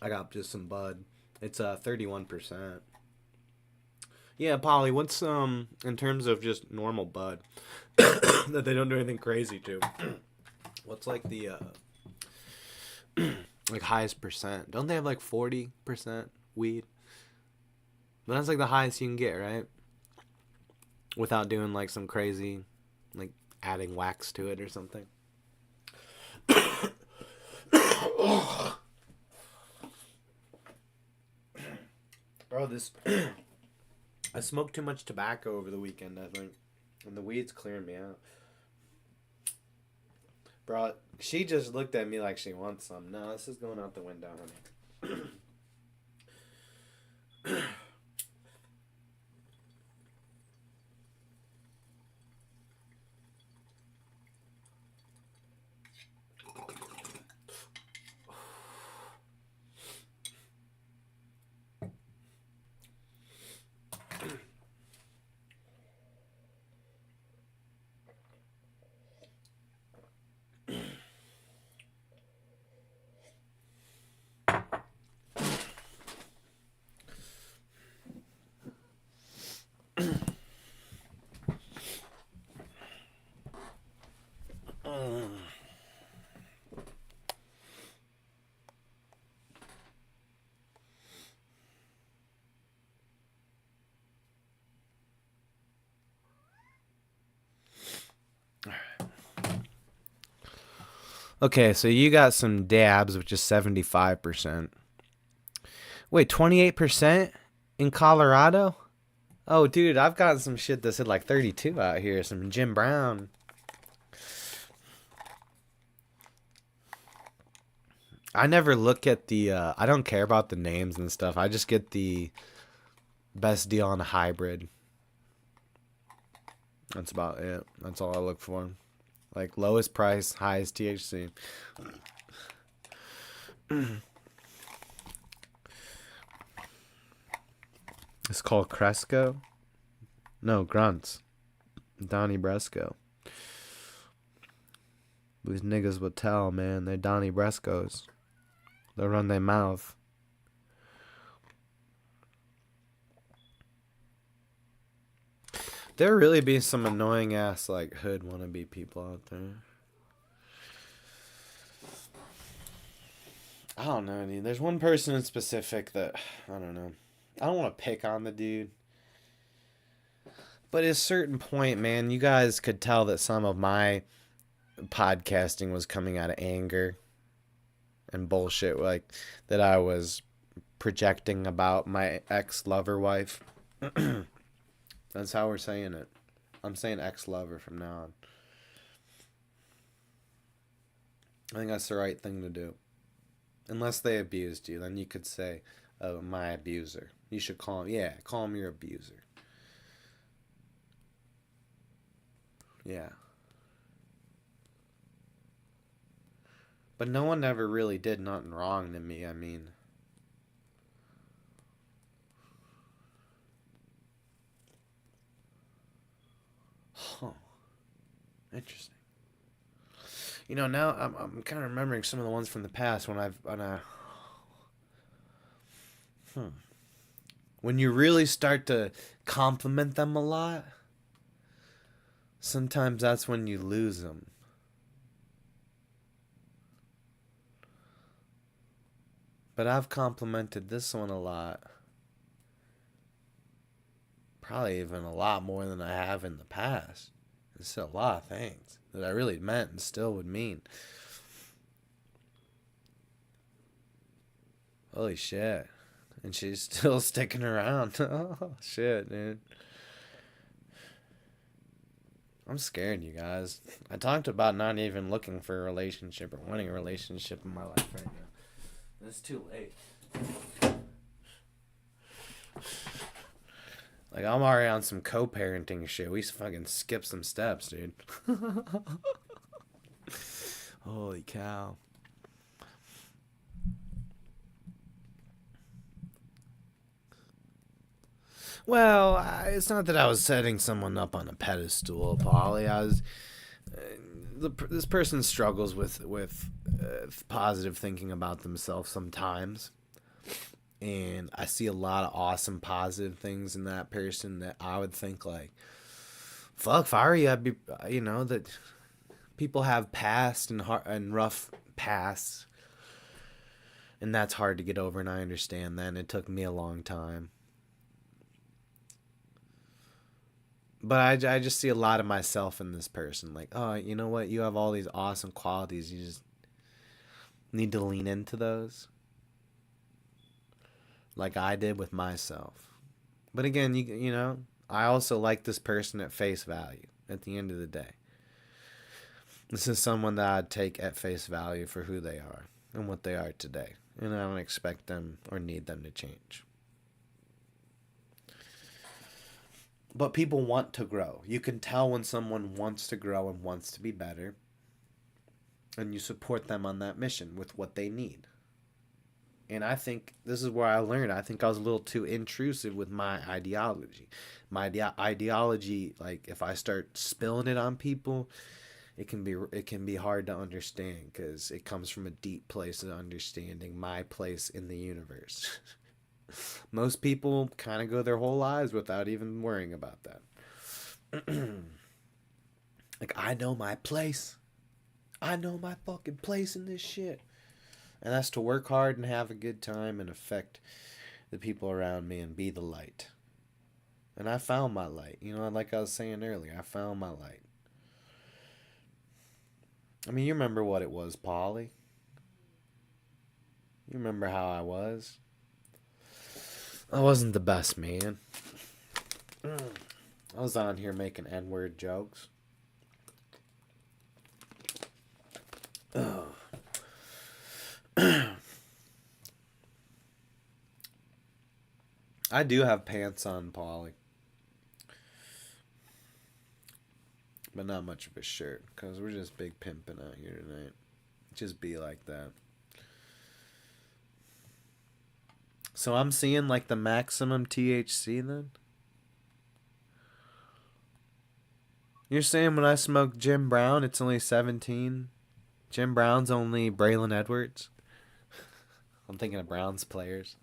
I got just some bud. It's 31%. Yeah, Polly, what's in terms of just normal bud that they don't do anything crazy to? What's like the like highest percent? Don't they have like 40% weed? But that's like the highest you can get, right? Without doing like some crazy, like adding wax to it or something. Bro, this I smoked too much tobacco over the weekend, I think. And the weed's clearing me out. Bro, she just looked at me like she wants some. No, this is going out the window, honey. Okay, so you got some dabs, which is 75%. Wait, 28% in Colorado? Oh, dude, I've got some shit that said like 32 out here. Some Jim Brown. I never look at the, I don't care about the names and stuff. I just get the best deal on a hybrid. That's about it. That's all I look for. Like lowest price, highest THC. It's called Cresco. No, Grunts. Donnie Bresco. These niggas will tell, man. They're Donnie Brescos. They'll run their mouth. There really be some annoying ass like hood wannabe people out there. I don't know, dude. There's one person in specific that I don't know. I don't want to pick on the dude. But at a certain point, man, you guys could tell that some of my podcasting was coming out of anger and bullshit, like that I was projecting about my ex-lover wife. That's how we're saying it. I'm saying ex-lover from now on. I think that's the right thing to do. Unless they abused you, then you could say, oh, my abuser. You should call him, yeah, call him your abuser. Yeah. But no one ever really did nothing wrong to me, I mean. Huh. Interesting. You know, now I'm kind of remembering some of the ones from the past hmm. When you really start to compliment them a lot, sometimes that's when you lose them. But I've complimented this one a lot. Probably even a lot more than I have in the past. It's a lot of things that I really meant and still would mean. Holy shit. And she's still sticking around. Oh, shit, dude. I'm scared, you guys. I talked about not even looking for a relationship or wanting a relationship in my life right now. It's too late. Like, I'm already on some co-parenting shit. We fucking skip some steps, dude. Holy cow. Well, it's not that I was setting someone up on a pedestal, Polly. This person struggles with positive thinking about themselves sometimes, and I see a lot of awesome positive things in that person that I would think like, fuck, if I were you, I'd be, that people have past and rough pasts, and that's hard to get over, and I understand that, and it took me a long time. But I just see a lot of myself in this person. Like, oh, you know what? You have all these awesome qualities. You just need to lean into those. Like I did with myself. But again, I also like this person at face value at the end of the day. This is someone that I'd take at face value for who they are and what they are today. And I don't expect them or need them to change. But people want to grow. You can tell when someone wants to grow and wants to be better. And you support them on that mission with what they need. And I think this is where I learned. I think I was a little too intrusive with my ideology. My ideology, like if I start spilling it on people, it can be hard to understand because it comes from a deep place of understanding my place in the universe. Most people kind of go their whole lives without even worrying about that. Like, I know my place. I know my fucking place in this shit. And that's to work hard and have a good time and affect the people around me and be the light. And I found my light. Like I was saying earlier, I found my light. I mean, you remember what it was, Polly. You remember how I was. I wasn't the best man. I was on here making N-word jokes. I do have pants on, Polly. But not much of a shirt, because we're just big pimping out here tonight. Just be like that. So I'm seeing like the maximum THC then? You're saying when I smoke Jim Brown, it's only 17? Jim Brown's only Braylon Edwards? I'm thinking of Browns players.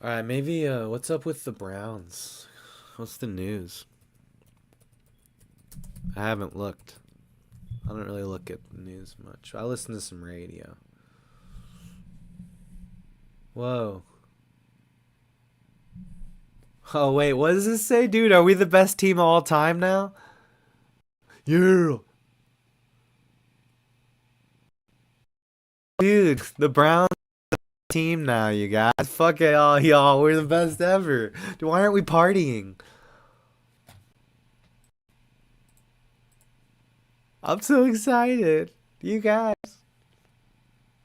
Alright, maybe, what's up with the Browns? What's the news? I haven't looked. I don't really look at the news much. I listen to some radio. Whoa. Oh, wait, what does this say, dude? Are we the best team of all time now? Yeah. Dude, the Browns team now, you guys. Fuck it all, y'all. We're the best ever. Dude, why aren't we partying? I'm so excited. You guys.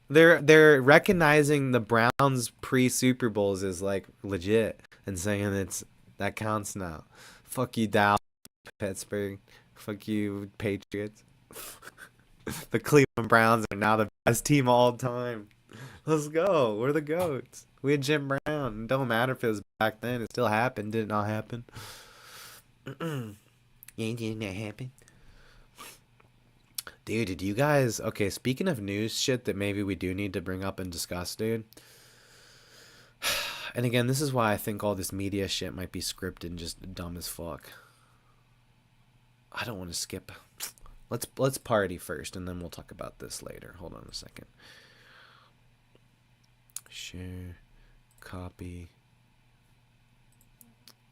They're recognizing the Browns pre-Super Bowls as like legit and saying that counts now. Fuck you, Dallas, Pittsburgh. Fuck you, Patriots. The Cleveland Browns are now the best team of all time. Let's go. We're the GOATs. We had Jim Brown. It don't matter if it was back then. It still happened. Did it not happen? You ain't think that happen? Dude, did you guys... Okay, speaking of news shit that maybe we do need to bring up and discuss, dude. And again, this is why I think all this media shit might be scripted and just dumb as fuck. I don't want to skip. Let's party first, and then we'll talk about this later. Hold on a second. Share, copy.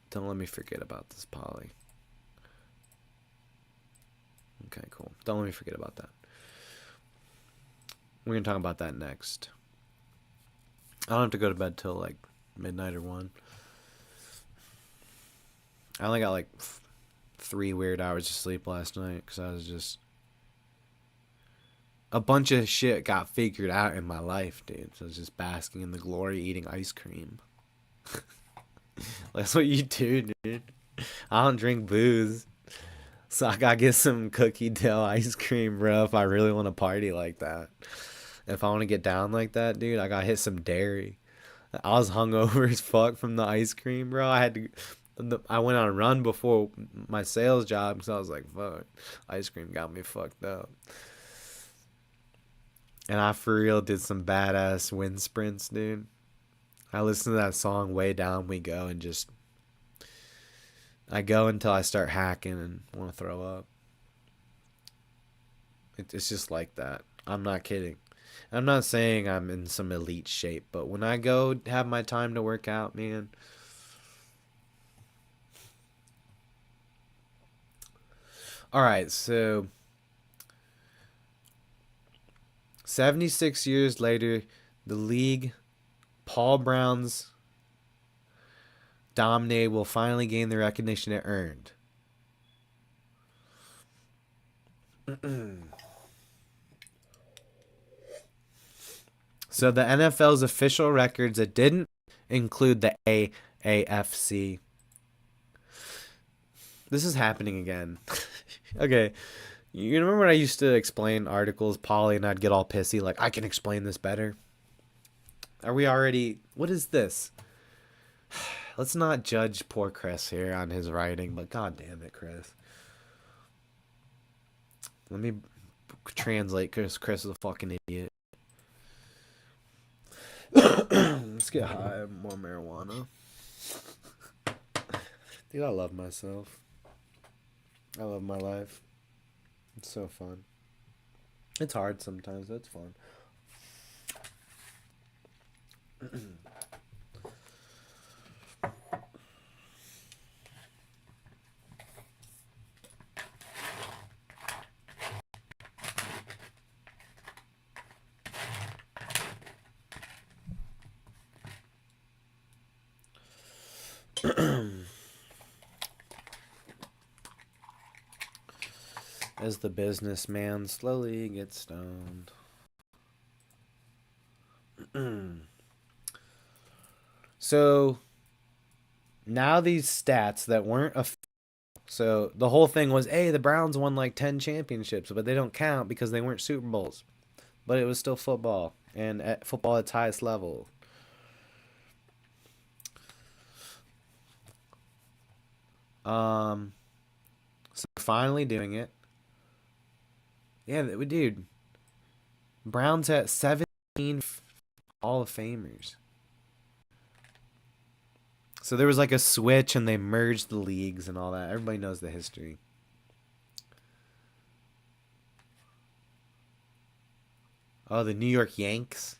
Don't let me forget about this, Polly. Okay, cool. Don't let me forget about that. We're gonna talk about that next. I don't have to go to bed till like midnight or 1. I only got like 3 weird hours of sleep last night because I was just... A bunch of shit got figured out in my life, dude. So I was just basking in the glory, eating ice cream. That's what you do, dude. I don't drink booze. So I gotta get some cookie dough ice cream, bro, if I really want to party like that. If I want to get down like that, dude, I gotta hit some dairy. I was hungover as fuck from the ice cream, bro. I went on a run before my sales job because I was like, fuck, ice cream got me fucked up. And I for real did some badass wind sprints, dude. I listened to that song Way Down We Go and just... I go until I start hacking and want to throw up. It's just like that. I'm not kidding. I'm not saying I'm in some elite shape, but when I go have my time to work out, man... Alright, so... 76 years later, the league, Paul Brown's dominated, will finally gain the recognition it earned. So the NFL's official records, it didn't include the AAFC. This is happening again. Okay. You remember when I used to explain articles, Polly, and I'd get all pissy, like, I can explain this better? Are we already... What is this? Let's not judge poor Chris here on his writing, but god damn it, Chris. Let me translate, because Chris is a fucking idiot. Let's get high, more marijuana. Dude, I love myself. I love my life. It's so fun. It's hard sometimes, but it's fun. As the businessman slowly gets stoned. So now these stats that weren't so the whole thing was, hey, the Browns won like 10 championships, but they don't count because they weren't Super Bowls. But it was still football, and at football at its highest level. So finally doing it. Yeah, dude. Browns at 17 Hall of Famers. So there was like a switch and they merged the leagues and all that. Everybody knows the history. Oh, the New York Yanks.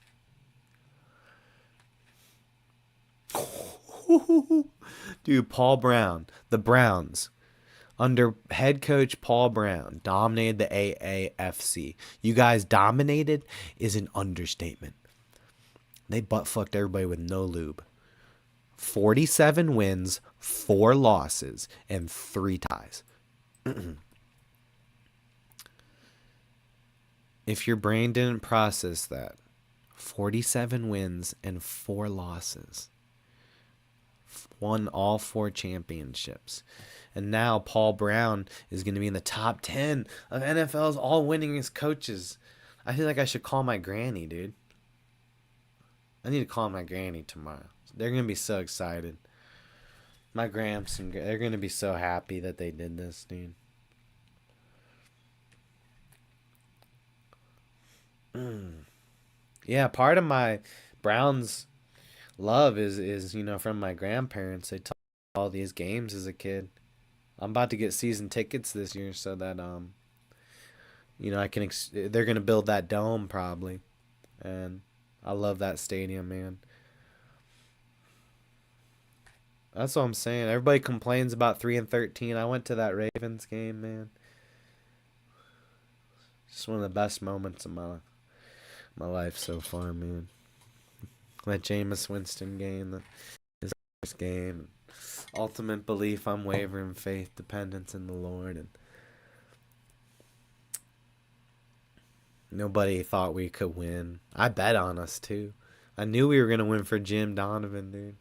Dude, Paul Brown. The Browns, under head coach Paul Brown, dominated the AAFC. You guys dominated is an understatement. They butt-fucked everybody with no lube. 47 wins, 4 losses, and 3 ties. If your brain didn't process that, 47 wins and 4 losses. Won all 4 championships. And now Paul Brown is going to be in the top 10 of NFL's all winningest coaches. I feel like I should call my granny, dude. I need to call my granny tomorrow. They're going to be so excited. My gramps, and they're going to be so happy that they did this, dude. Yeah, part of my Browns love is from my grandparents. They taught all these games as a kid. I'm about to get season tickets this year so that I can they're going to build that dome probably. And I love that stadium, man. That's what I'm saying. Everybody complains about 3-13. I went to that Ravens game, man. Just one of the best moments of my life so far, man. That Jameis Winston game, his first game, ultimate belief, unwavering faith, dependence in the Lord, and nobody thought we could win. I bet on us too. I knew we were gonna win for Jim Donovan, dude.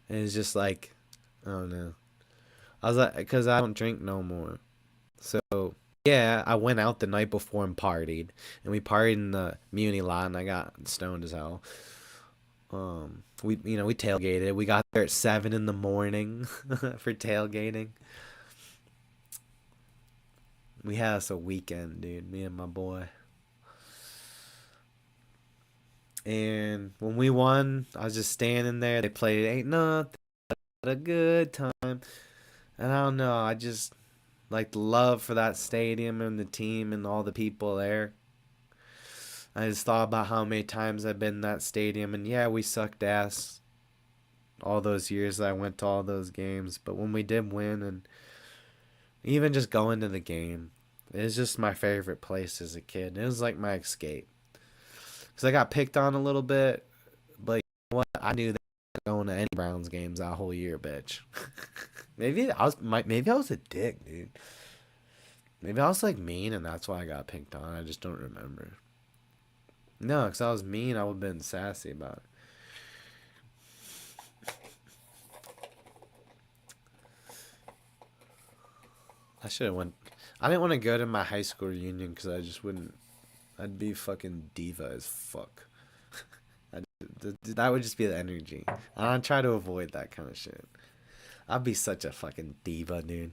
And it's just like, I don't know. I was like, because I don't drink no more. So, yeah, I went out the night before and partied. And we partied in the Muni lot, and I got stoned as hell. We tailgated. We got there at 7 in the morning for tailgating. We had us a weekend, dude, me and my boy. And when we won, I was just standing there. They played Ain't Nothing But a Good Time. And I don't know, I just like the love for that stadium and the team and all the people there. I just thought about how many times I've been in that stadium. And yeah, we sucked ass all those years that I went to all those games. But when we did win, and even just going to the game, it was just my favorite place as a kid. It was like my escape. Because I got picked on a little bit, but you know what? I knew that going to any Browns games that whole year, bitch. Maybe I was a dick, dude. Maybe I was like mean, and that's why I got picked on. I just don't remember. No, because I was mean, I would have been sassy about it. I should have went. I didn't want to go to my high school reunion because I just wouldn't. I'd be fucking diva as fuck. That would just be the energy. I try to avoid that kind of shit. I'd be such a fucking diva, dude.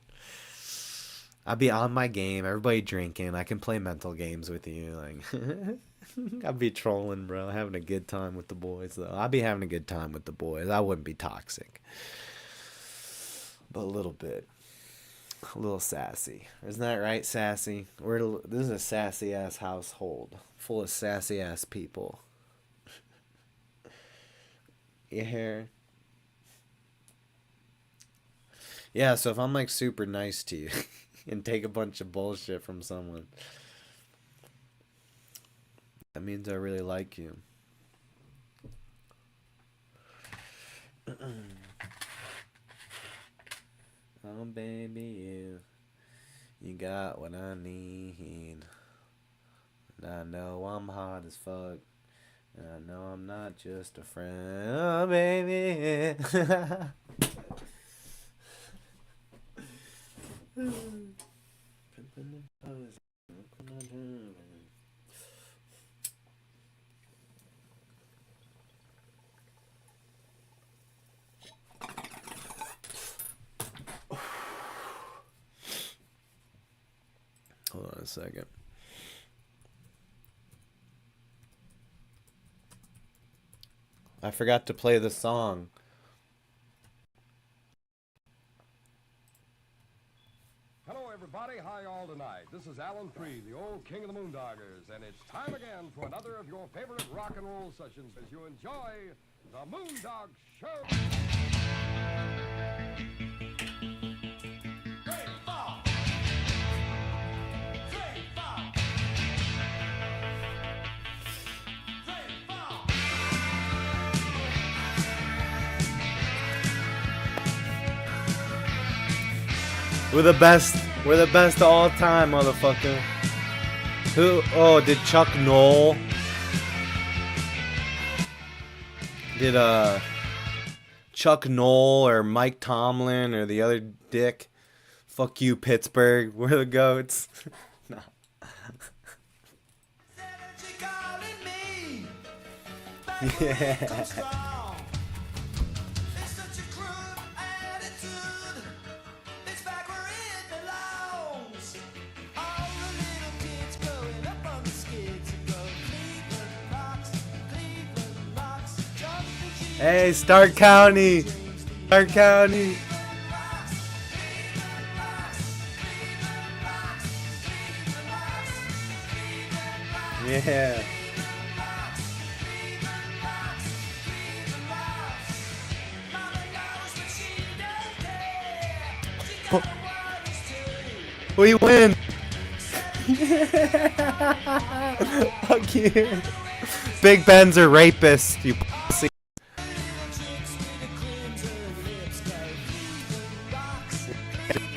I'd be on my game, everybody drinking. I can play mental games with you. Like, I'd be trolling, bro. Having a good time with the boys, though. I'd be having a good time with the boys. I wouldn't be toxic. But a little bit. A little sassy. Isn't that right, sassy? This is a sassy-ass household. Full of sassy-ass people. You hear? Yeah, so if I'm like super nice to you and take a bunch of bullshit from someone, that means I really like you. Oh, baby, you got what I need. And I know I'm hot as fuck. And I know I'm not just a friend. Oh, baby. Hold on a second. I forgot to play the song. Hello, everybody. Hi, all tonight. This is Alan Freed, the old king of the Moondoggers, and it's time again for another of your favorite rock and roll sessions as you enjoy the Moondog Show. We're the best. We're the best of all time, motherfucker. Who? Oh, did Chuck Noll Did Chuck Noll or Mike Tomlin or the other dick, fuck you Pittsburgh, we're the goats? Nah. Yeah. Hey, Stark County! Stark County! Yeah. We win! Fuck you. Big Ben's a rapist, you pussy.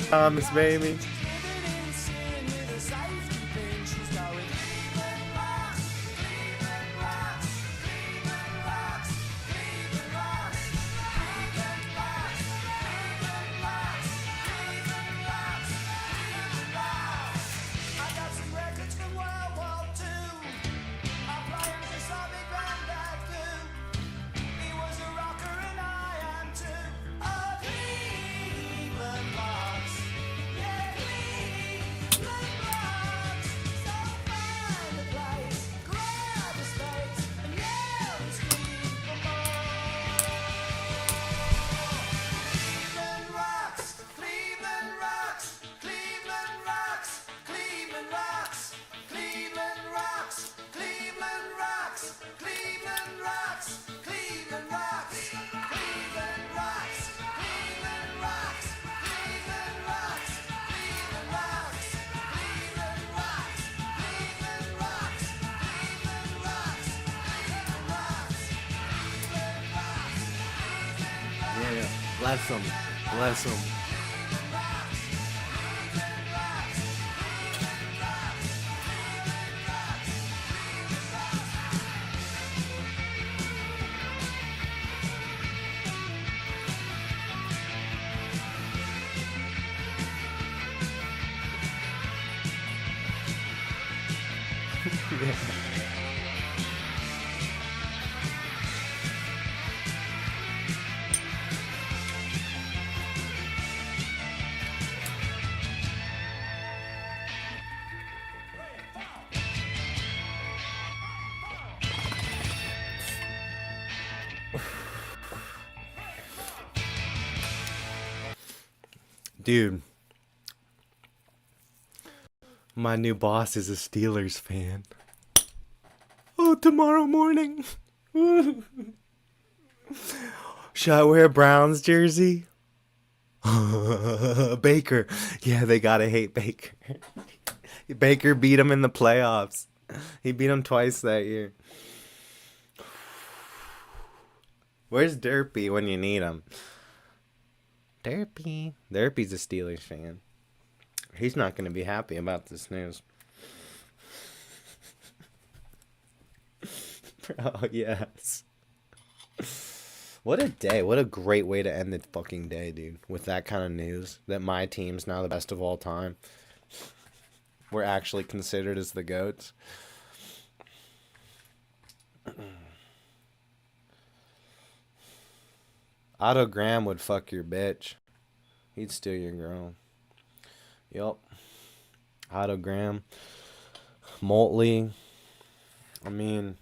Thomas, baby. Yeah, bless them. Bless them. Dude, my new boss is a Steelers fan. Oh, tomorrow morning. Should I wear a Browns jersey? Baker. Yeah, they gotta hate Baker. Baker beat him in the playoffs. He beat him twice that year. Where's Derpy when you need him? Derpy. Derpy's a Steelers fan. He's not going to be happy about this news. Oh, yes. What a day. What a great way to end the fucking day, dude. With that kind of news. That my team's now the best of all time. We're actually considered as the GOATs. Otto Graham would fuck your bitch. He'd steal your girl. Yup. Otto Graham. Motley. I mean...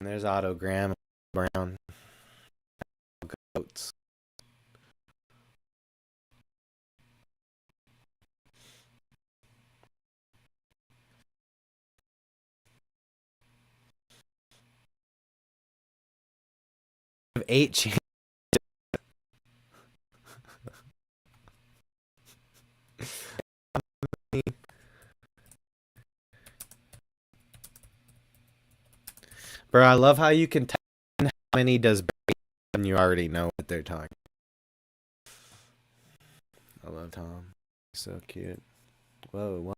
There's Otto Graham and Brown. Goats. Have 8 chances. Bro, I love how you can tell how many does when you already know what they're talking. I love Tom. So cute. Whoa, what?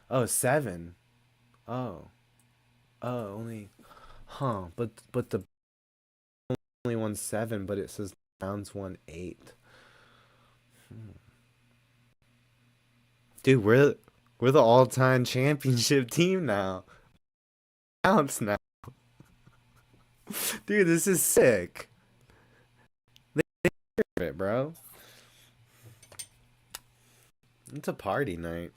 Oh, 7. Oh. Oh, only, huh? But the only won 7, but it says Browns won 8. Dude, we're the all-time championship team now. Browns now. Dude, this is sick. They deserve it, bro. It's a party night.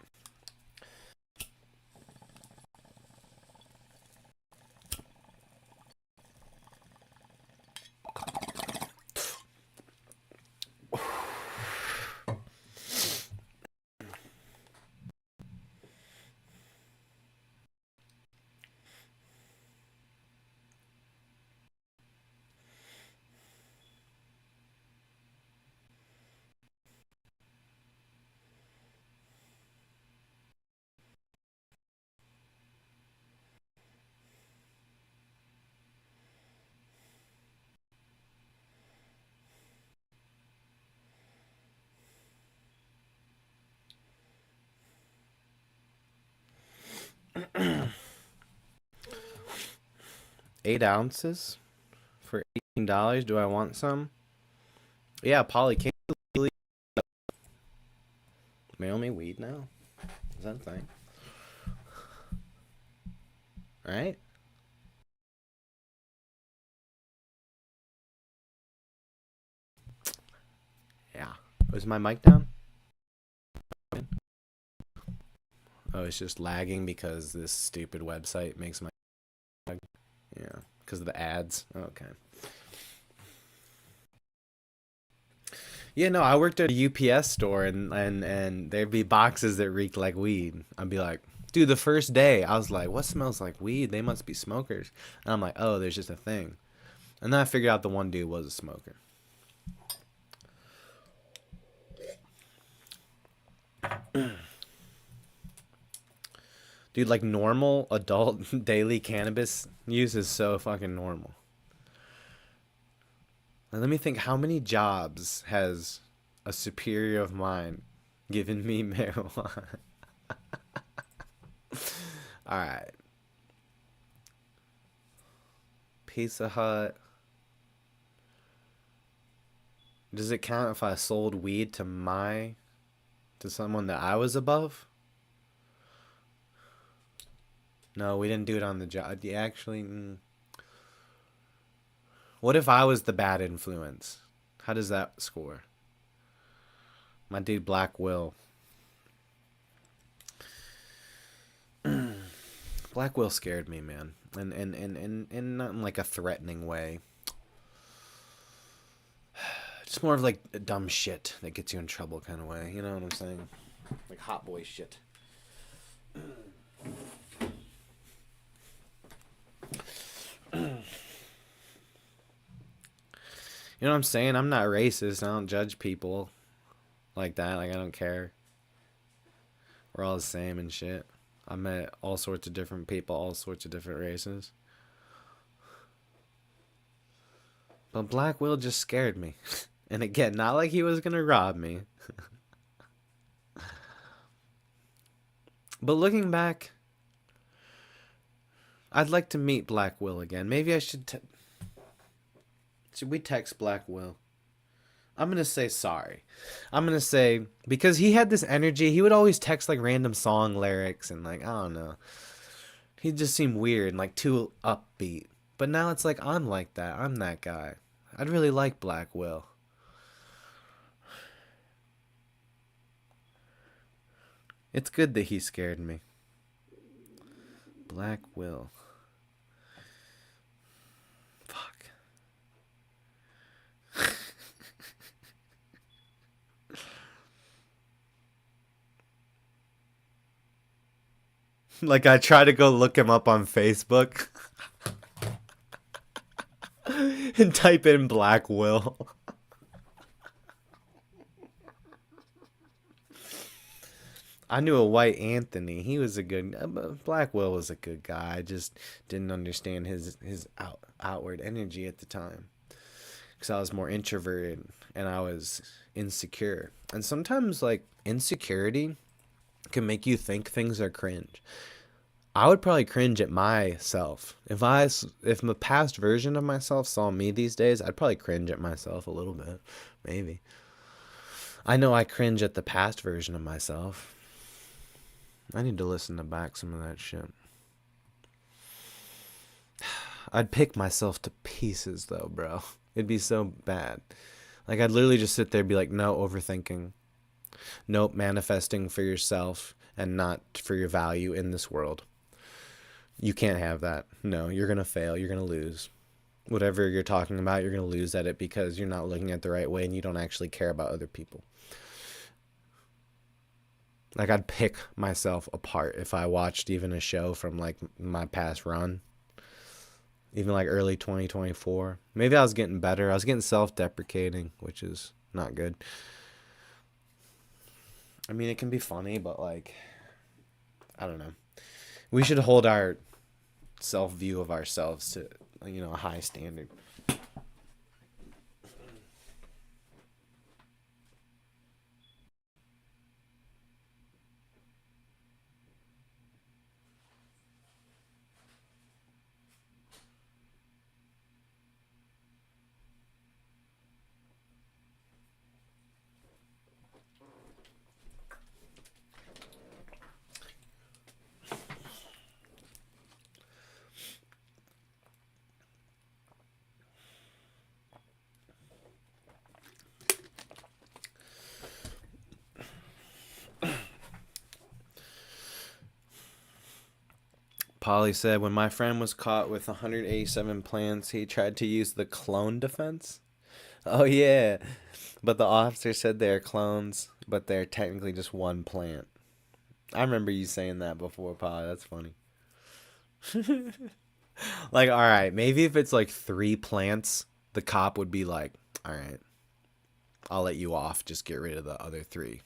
Eight ounces for $18. Do I want some? Yeah, Polly, can you mail me weed now? Is that a thing? Right? Yeah. Is my mic down? Oh, it's just lagging because this stupid website makes my... Yeah, because of the ads. Okay. Yeah, no, I worked at a UPS store and there'd be boxes that reeked like weed. I'd be like, dude, the first day I was like, what smells like weed? They must be smokers. And I'm like, oh, there's just a thing. And then I figured out the one dude was a smoker. Dude, like normal adult daily cannabis use is so fucking normal. Now, let me think, how many jobs has a superior of mine given me marijuana? Alright. Pizza Hut. Does it count if I sold weed to someone that I was above? No, we didn't do it on the job. Actually, what if I was the bad influence? How does that score? My dude Black Will. Black Will scared me, man. And not in like a threatening way. Just more of like dumb shit that gets you in trouble kind of way. You know what I'm saying? Like hot boy shit. You know what I'm saying? I'm not racist. I don't judge people like that. Like, I don't care. We're all the same and shit. I met all sorts of different people, all sorts of different races. But Black Will just scared me. And again, not like he was gonna rob me. But looking back, I'd like to meet Black Will again. Maybe I should we text Black Will? I'm going to say sorry. I'm going to say, because he had this energy, he would always text like random song lyrics and like, I don't know. He just seemed weird and like too upbeat. But now it's like, I'm like that. I'm that guy. I'd really like Black Will. It's good that he scared me. Black Will. Like, I try to go look him up on Facebook and type in Black Will. I knew a white Anthony. He was a good... Black Will was a good guy. I just didn't understand his outward energy at the time. Because I was more introverted and I was insecure. And sometimes, like, insecurity can make you think things are cringe. I would probably cringe at myself. If the past version of myself saw me these days, I'd probably cringe at myself a little bit. Maybe. I know I cringe at the past version of myself. I need to listen to back some of that shit. I'd pick myself to pieces though, bro. It'd be so bad. Like, I'd literally just sit there and be like, no overthinking. Nope, manifesting for yourself and not for your value in this world. You can't have that. No, you're going to fail. You're going to lose. Whatever you're talking about, you're going to lose at it because you're not looking at the right way and you don't actually care about other people. Like, I'd pick myself apart if I watched even a show from, like, my past run. Even, like, early 2024. Maybe I was getting better. I was getting self-deprecating, which is not good. I mean, it can be funny, but, like, I don't know. We should hold our self-view of ourselves to, you know, a high standard. Polly said, when my friend was caught with 187 plants, he tried to use the clone defense. Oh, yeah. But the officer said they're clones, but they're technically just one plant. I remember you saying that before, Polly. That's funny. Like, all right, maybe if it's like 3 plants, the cop would be like, all right, I'll let you off. Just get rid of the other 3.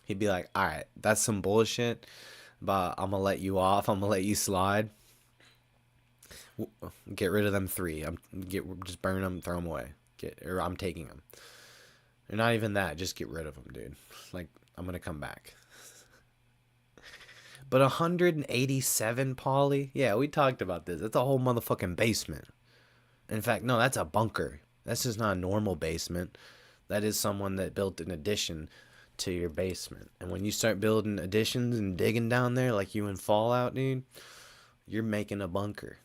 He'd be like, all right, that's some bullshit, but I'm going to let you off. I'm going to let you slide. Get rid of them 3. Just burn them, throw them away. Or I'm taking them. Or not even that. Just get rid of them, dude. Like, I'm going to come back. But 187, Polly? Yeah, we talked about this. That's a whole motherfucking basement. In fact, no, that's a bunker. That's just not a normal basement. That is someone that built an addition to your basement. And when you start building additions and digging down there like you in Fallout, dude, you're making a bunker.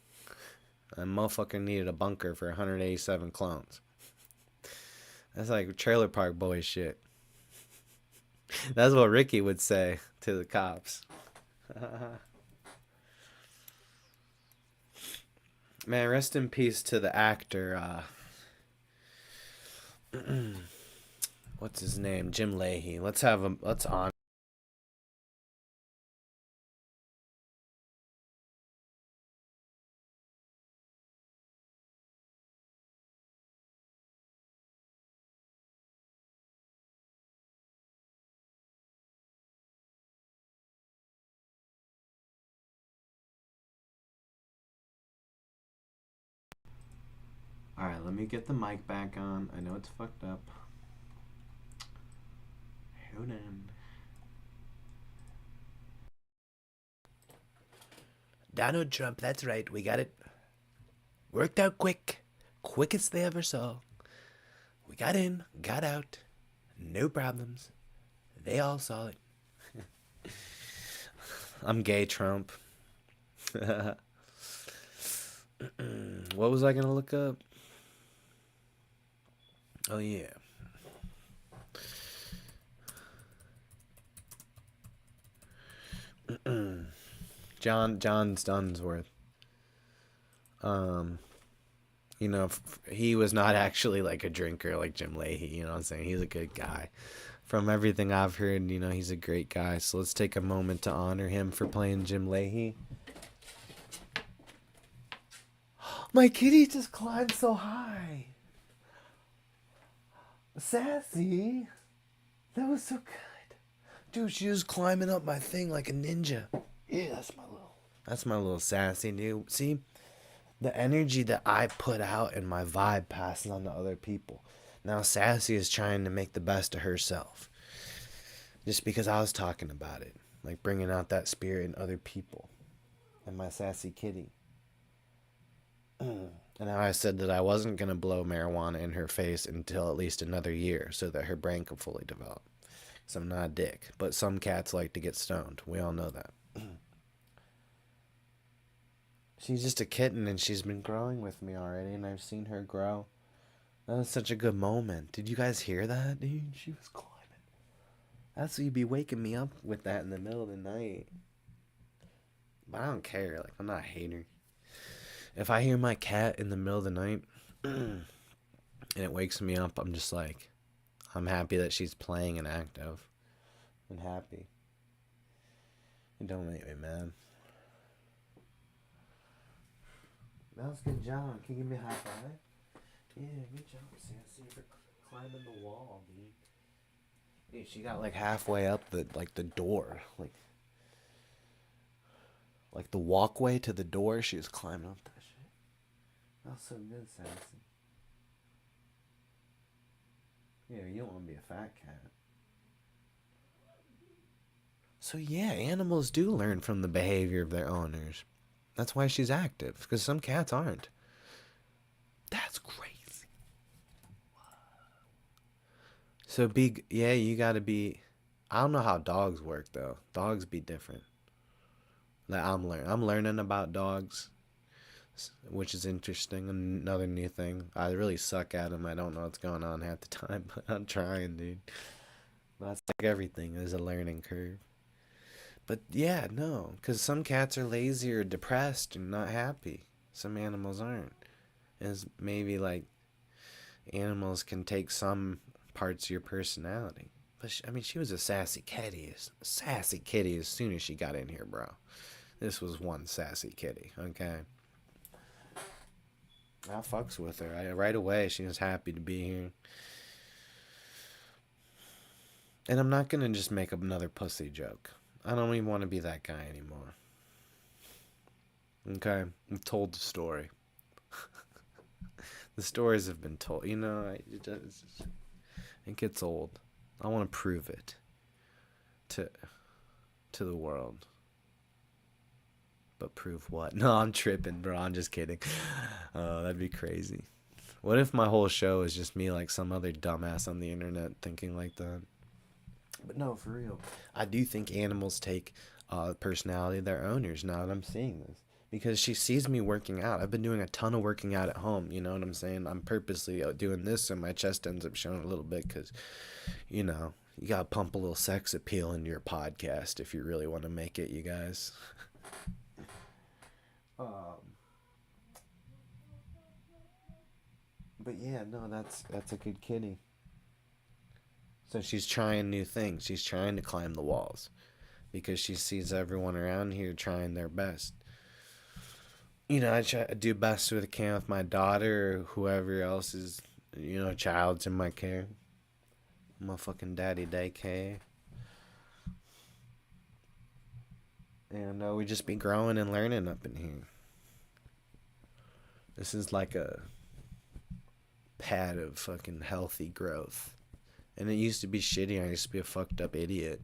That motherfucker needed a bunker for 187 clones. That's like Trailer Park Boy shit. That's what Ricky would say to the cops. Man, rest in peace to the actor. What's his name? Jim Leahy. Let's have him. Let's on. Alright, let me get the mic back on. I know it's fucked up. Hold on. Donald Trump, that's right. We got it worked out quick. Quickest they ever saw. We got in, got out. No problems. They all saw it. I'm gay, Trump. What was I gonna look up? Oh yeah. John Dunsworth. You know, he was not actually like a drinker like Jim Leahy. You know what I'm saying? He's a good guy. From everything I've heard, you know, he's a great guy. So let's take a moment to honor him for playing Jim Leahy. My kitty just climbed so high. Sassy. That was so good. Dude, she was climbing up my thing like a ninja. Yeah, that's my little Sassy, dude. See? The energy that I put out and my vibe passes on to other people. Now Sassy is trying to make the best of herself. Just because I was talking about it. Like bringing out that spirit in other people. and my sassy kitty. And I said that I wasn't going to blow marijuana in her face until at least another year so that her brain could fully develop. So I'm not a dick. But some cats like to get stoned. We all know that. She's just a kitten and she's been growing with me already and I've seen her grow. That was such a good moment. Did you guys hear that, dude? She was climbing. That's what you'd be waking me up with that in the middle of the night. But I don't care. Like, I'm not a hater. If I hear my cat in the middle of the night and it wakes me up, I'm just like, I'm happy that she's playing and active. And happy. It don't make me mad. That was a good job. Can you give me a high five? Yeah, good job, Sassy, for climbing the wall, dude. Dude, she got like halfway up the door, like the walkway to the door. She was climbing up that shit. That was so good, Sassy. Yeah, you don't want to be a fat cat. So yeah, animals do learn from the behavior of their owners. That's why she's active, because some cats aren't. That's crazy. So you gotta be. I don't know how dogs work though. Dogs be different. Like I'm learning about dogs, which is interesting. Another new thing. I really suck at them. I don't know what's going on half the time, but I'm trying, dude. That's like everything. There's a learning curve. But yeah, no, because some cats are lazy or depressed and not happy. Some animals aren't. It's maybe like animals can take some parts of your personality. But she was a sassy kitty. Sassy kitty as soon as she got in here, bro. This was one sassy kitty, okay? I fucks with her. Right away, she was happy to be here. And I'm not going to just make up another pussy joke. I don't even want to be that guy anymore. Okay? I've told the story. The stories have been told. You know, it gets old. I want to prove it to the world. But prove what? No, I'm tripping, bro. I'm just kidding. Oh, that'd be crazy. What if my whole show is just me like some other dumbass on the internet thinking like that? But no, for real. I do think animals take personality of their owners now that I'm seeing this. Because she sees me working out. I've been doing a ton of working out at home. You know what I'm saying? I'm purposely doing this and my chest ends up showing a little bit because, you know, you got to pump a little sex appeal into your podcast if you really want to make it, you guys. But yeah, no, that's a good kitty. So she's trying new things. She's trying to climb the walls because she sees everyone around here trying their best. You know, I try to do best with I can with my daughter or whoever else is, you know, child's in my care. My fucking daddy daycare. And we just be growing and learning up in here. This is like a pad of fucking healthy growth. And it used to be shitty. I used to be a fucked up idiot.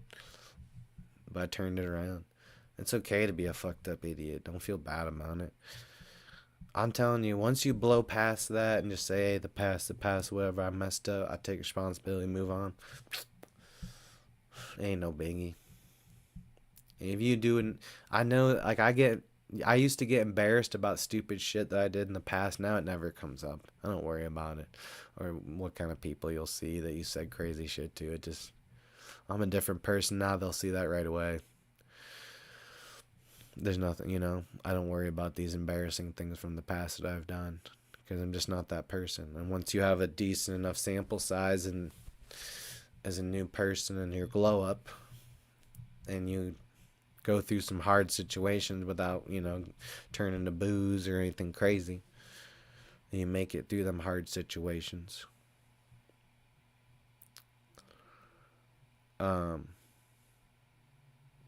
But I turned it around. It's okay to be a fucked up idiot. Don't feel bad about it. I'm telling you, once you blow past that and just say, hey, the past, whatever, I messed up, I take responsibility, move on. Ain't no biggie. If you do it, I know, like, I used to get embarrassed about stupid shit that I did in the past. Now it never comes up. I don't worry about it. Or what kind of people you'll see that you said crazy shit to. It just, I'm a different person now. They'll see that right away. There's nothing, you know, I don't worry about these embarrassing things from the past that I've done because I'm just not that person. And once you have a decent enough sample size and as a new person and your glow up and you go through some hard situations without, you know, turning to booze or anything crazy, and you make it through them hard situations.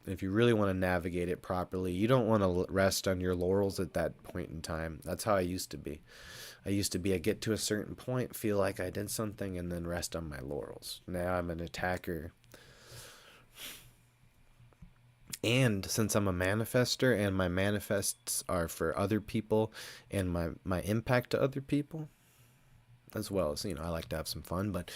If you really want to navigate it properly, you don't want to rest on your laurels at that point in time. That's how I used to be. I get to a certain point, feel like I did something, and then rest on my laurels. Now I'm an attacker. And since I'm a manifester and my manifests are for other people and my impact to other people, as well as, I like to have some fun, but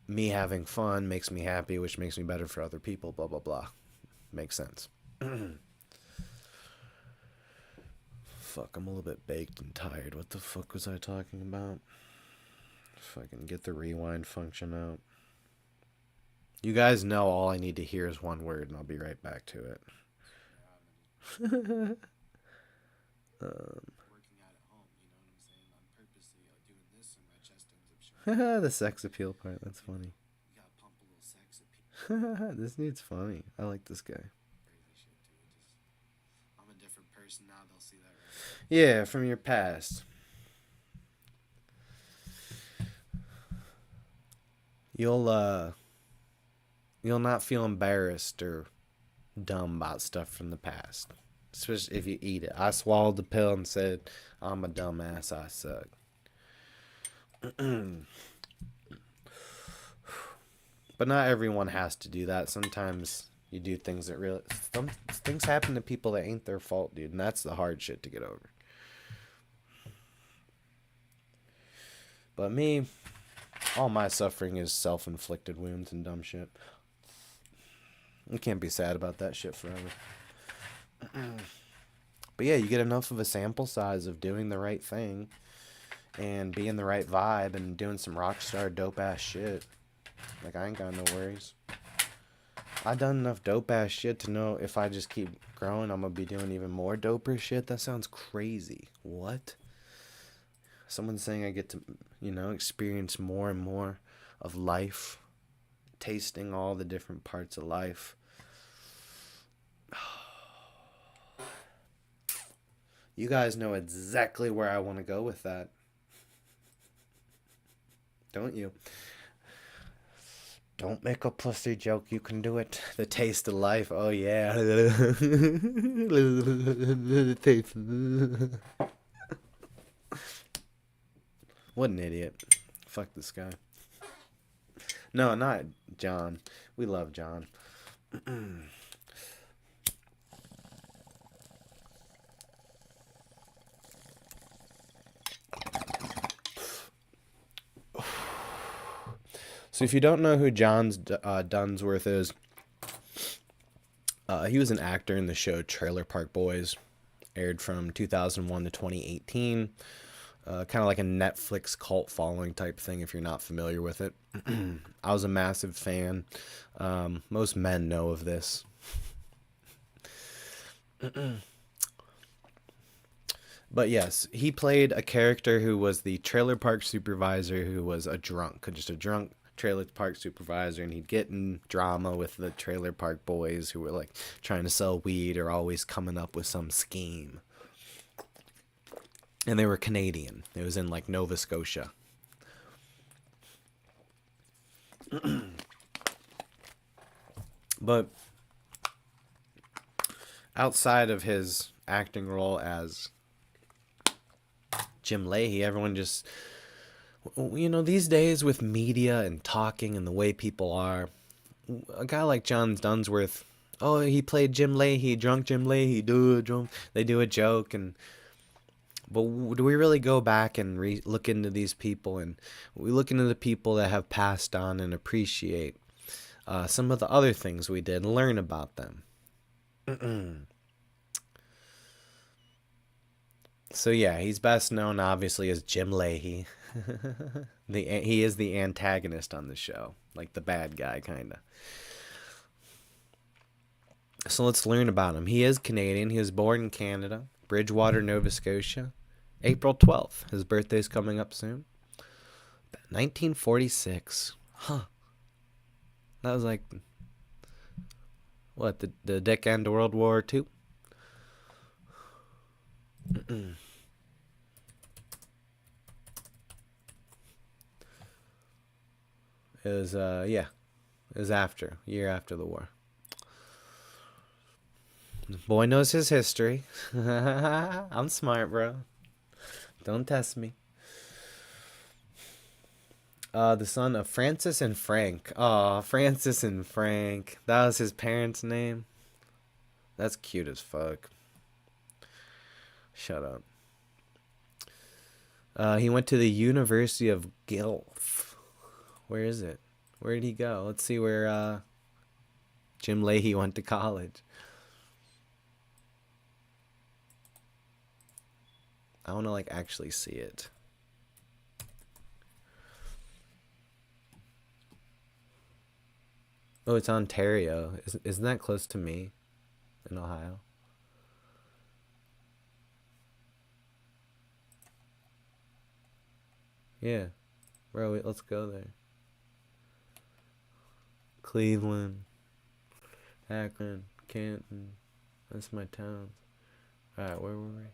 me having fun makes me happy, which makes me better for other people, blah, blah, blah. Makes sense. Fuck, I'm a little bit baked and tired. What the fuck was I talking about? If I can get the rewind function out. You guys know all I need to hear is one word, and I'll be right back to it. Working out at home, you know what I'm saying? I'm purposely doing this so my chest ends up showing. The sex appeal part, that's funny. You gotta pump a little sex appeal. This dude's funny. I like this guy. Crazy shit, dude. I'm a different person now. They'll see that right away. Yeah, from your past. You'll not feel embarrassed or dumb about stuff from the past. Especially if you eat it. I swallowed the pill and said, I'm a dumbass, I suck. But not everyone has to do that. Sometimes you do things that really... Some things happen to people that ain't their fault, dude. And that's the hard shit to get over. But me, all my suffering is self-inflicted wounds and dumb shit. You can't be sad about that shit forever. But yeah, you get enough of a sample size of doing the right thing and being the right vibe and doing some rock star dope ass shit. Like, I ain't got no worries. I done enough dope ass shit to know if I just keep growing, I'm gonna be doing even more doper shit. That sounds crazy. What? Someone's saying I get to, experience more and more of life, tasting all the different parts of life. You guys know exactly where I want to go with that. Don't you? Don't make a pussy joke. You can do it. The taste of life. Oh, yeah. The taste. What an idiot. Fuck this guy. No, not John. We love John. So if you don't know who John Dunsworth is, he was an actor in the show Trailer Park Boys. Aired from 2001 to 2018. Kind of like a Netflix cult following type thing if you're not familiar with it. I was a massive fan. Most men know of this. But yes, he played a character who was the trailer park supervisor who was just a drunk trailer park supervisor, and he'd get in drama with the trailer park boys who were like trying to sell weed or always coming up with some scheme. And they were Canadian. It was in like Nova Scotia. But outside of his acting role as Jim Leahy, everyone just, these days with media and talking and the way people are, a guy like John Dunsworth, oh, he played Jim Leahy, drunk Jim Leahy, they do a joke, but do we really go back and look into these people, and we look into the people that have passed on and appreciate some of the other things we did and learn about them? So yeah, he's best known obviously as Jim Leahy. He is the antagonist on the show, like the bad guy kinda. So let's learn about him. He is Canadian. He was born in Canada, Bridgewater, Nova Scotia, April 12th. His birthday's coming up soon. 1946. Huh. That was like, what, the dick end of World War II? It was, it was a year after the war. Boy knows his history. I'm smart, bro. Don't test me. The son of Francis and Frank. Oh, Francis and Frank. That was his parents' name. That's cute as fuck. Shut up. He went to the University of Guelph. Where is it? Where did he go? Let's see where Jim Leahy went to college. I want to like actually see it. Oh, it's Ontario. Isn't that close to me in Ohio? Yeah. Bro, wait, let's go there. Cleveland, Akron, Canton. That's my towns. Alright, where were we?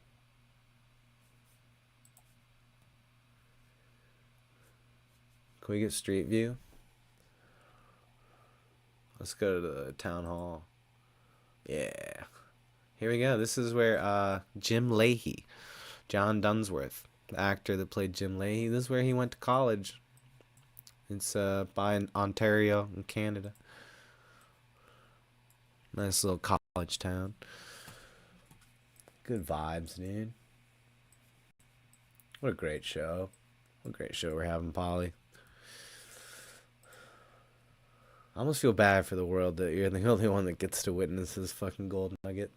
Can we get Street View? Let's go to the town hall. Yeah. Here we go. This is where Jim Leahy, John Dunsworth, the actor that played Jim Leahy, this is where he went to college. It's by Ontario in Canada. Nice little college town. Good vibes, dude. What a great show. What a great show we're having, Polly. I almost feel bad for the world that you're the only one that gets to witness this fucking gold nugget.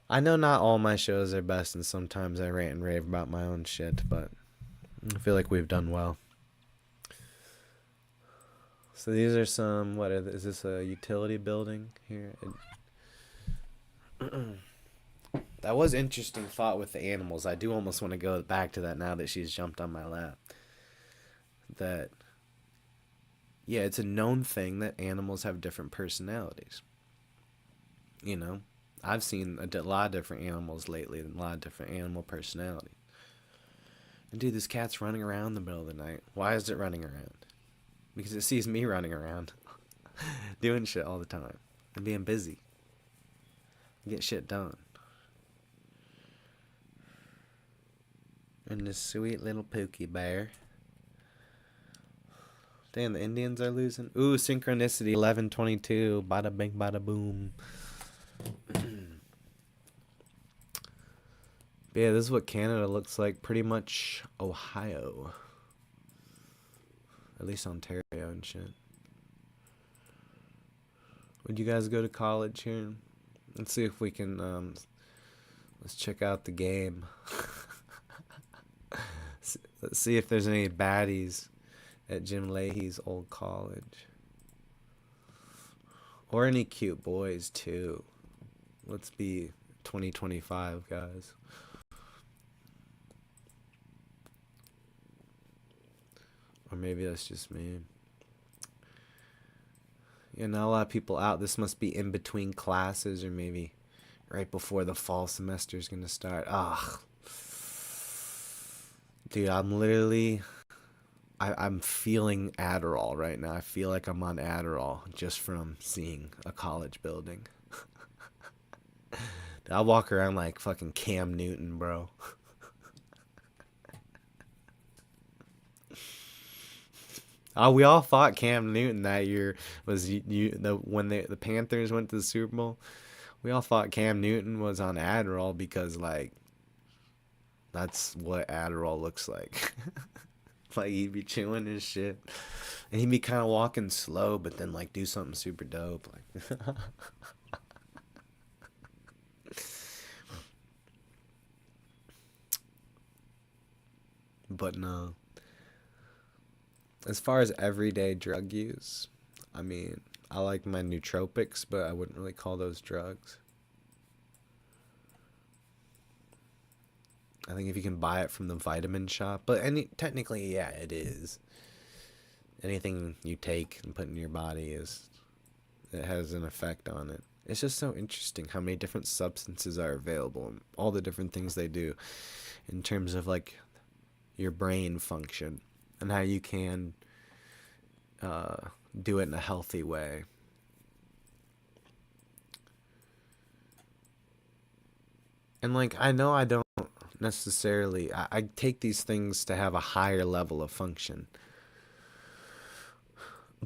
I know not all my shows are best, and sometimes I rant and rave about my own shit, but I feel like we've done well. So these are some, is this a utility building here? That was interesting thought with the animals. I do almost want to go back to that now that she's jumped on my lap. That, yeah, it's a known thing that animals have different personalities. You know, I've seen a lot of different animals lately and a lot of different animal personalities. And dude, this cat's running around in the middle of the night. Why is it running around? Because it sees me running around doing shit all the time and being busy. Get shit done. And this sweet little Pookie bear. Damn, the Indians are losing. Ooh, synchronicity 11:22. Bada bing, bada boom. But yeah, this is what Canada looks like. Pretty much Ohio. At least Ontario and shit. Would you guys go to college here? Let's see if we can, let's check out the game. Let's see if there's any baddies at Jim Leahy's old college. Or any cute boys, too. Let's be 2025, guys. Or maybe that's just me. Yeah, not a lot of people out. This must be in between classes or maybe right before the fall semester is going to start. Ugh. Dude, I'm feeling Adderall right now. I feel like I'm on Adderall just from seeing a college building. I'll walk around like fucking Cam Newton, bro. We all thought Cam Newton that year was when the Panthers went to the Super Bowl. We all thought Cam Newton was on Adderall because like that's what Adderall looks like. Like he'd be chewing his shit, and he'd be kind of walking slow, but then like do something super dope, like. But no. As far as everyday drug use, I mean, I like my nootropics, but I wouldn't really call those drugs. I think if you can buy it from the vitamin shop, but technically, yeah, it is. Anything you take and put in your body it has an effect on it. It's just so interesting how many different substances are available and all the different things they do in terms of like your brain function. And how you can do it in a healthy way. And like, I know I don't necessarily, I take these things to have a higher level of function.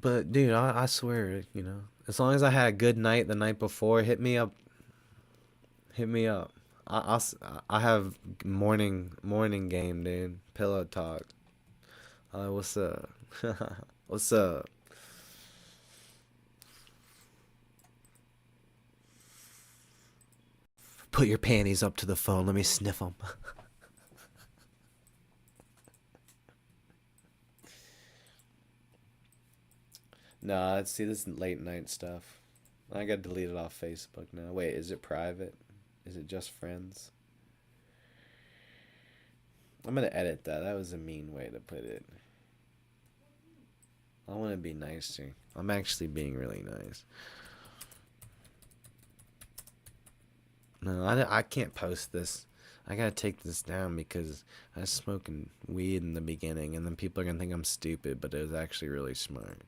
But dude, I swear, as long as I had a good night the night before, hit me up. Hit me up. I have morning game, dude. Pillow talk. What's up? What's up? Put your panties up to the phone. Let me sniff them. Nah, see, this is late night stuff. I got deleted off Facebook now. Wait, is it private? Is it just friends? I'm gonna edit that. That was a mean way to put it. I want to be nicer. I'm actually being really nice. No, I can't post this. I gotta take this down because I was smoking weed in the beginning, and then people are gonna think I'm stupid, but it was actually really smart.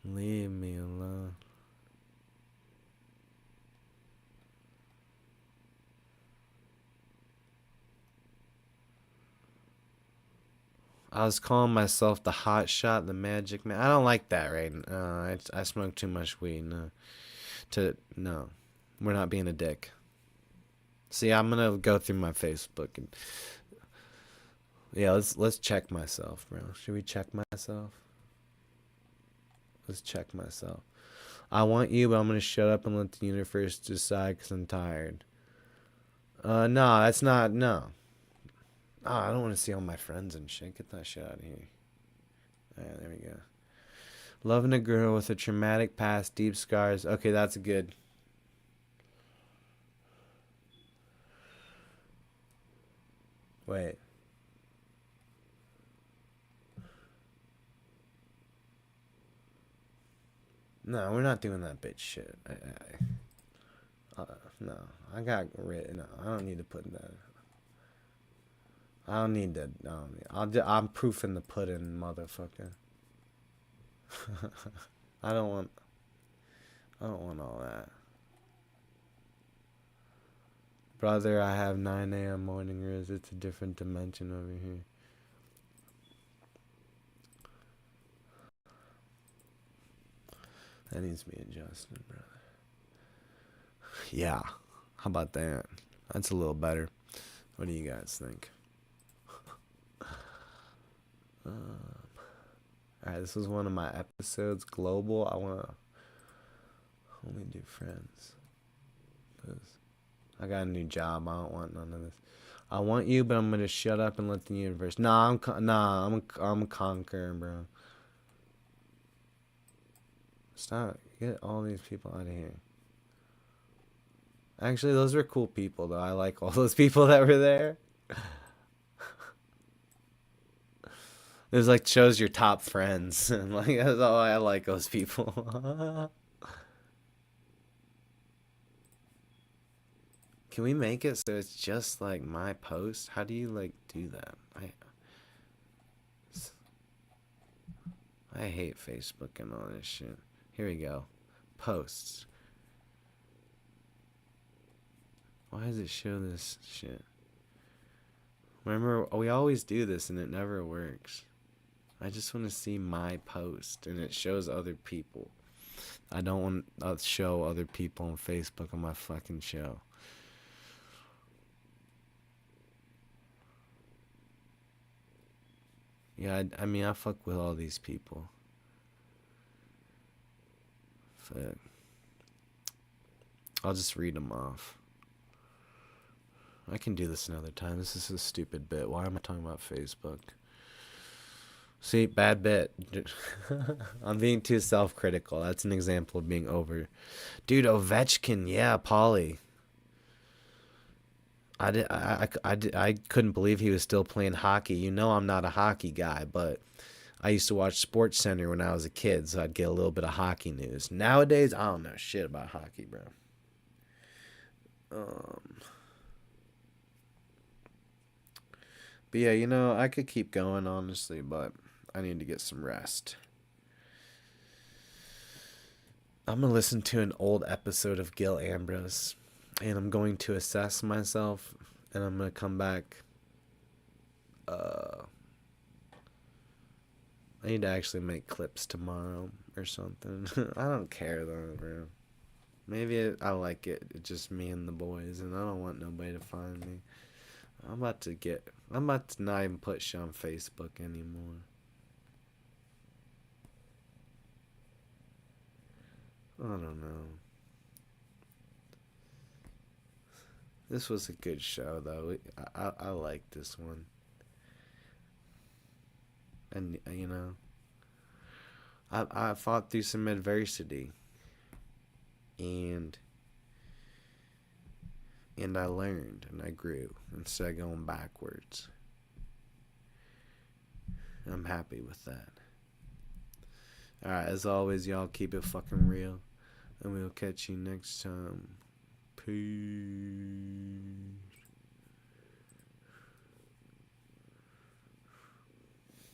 Leave me alone. I was calling myself the hot shot, the magic man. I don't like that, right? I smoke too much weed. No, we're not being a dick. See, I'm gonna go through my Facebook and yeah, let's check myself, bro. Should we check myself? Let's check myself. I want you, but I'm gonna shut up and let the universe decide because I'm tired. No, that's not no. Oh, I don't want to see all my friends and shit. Get that shit out of here. Alright, there we go. Loving a girl with a traumatic past, deep scars. Okay, that's good. Wait. No, we're not doing that bitch shit. No, I got rid. No, I don't need to put that. I don't need that. I'm proof in the pudding, motherfucker. I don't want all that. Brother, I have 9 a.m. morning riz. It's a different dimension over here. That needs to be adjusted, brother. Yeah. How about that? That's a little better. What do you guys think? Alright, this was one of my episodes. Global. I want to only do friends. Cause I got a new job. I don't want none of this. I want you, but I'm gonna shut up and let the universe. I'm conquering, bro. Stop. Get all these people out of here. Actually, those were cool people, though. I like all those people that were there. It was like shows your top friends, and like that's all I like those people. Can we make it so it's just like my post? How do you like do that? I hate Facebook and all this shit. Here we go. Posts. Why does it show this shit? Remember, we always do this and it never works. I just want to see my post and it shows other people. I don't want to show other people on Facebook on my fucking show. Yeah, I mean, I fuck with all these people. Fuck. I'll just read them off. I can do this another time. This is a stupid bit. Why am I talking about Facebook? See, bad bit. I'm being too self-critical. That's an example of being over. Dude, Ovechkin, yeah, Paulie. I couldn't believe he was still playing hockey. You know I'm not a hockey guy, but I used to watch Sports Center when I was a kid, so I'd get a little bit of hockey news. Nowadays, I don't know shit about hockey, bro. But yeah, I could keep going, honestly, but I need to get some rest. I'm going to listen to an old episode of Gil Ambrose, and I'm going to assess myself, and I'm going to come back. I need to actually make clips tomorrow or something. I don't care though, bro. Maybe I like it. It's just me and the boys, and I don't want nobody to find me. I'm about to not even put shit on Facebook anymore. I don't know. This was a good show, though. I like this one. And, you know, I fought through some adversity. And I learned and I grew instead of going backwards. I'm happy with that. Alright, as always, y'all keep it fucking real. And we'll catch you next time. Peace.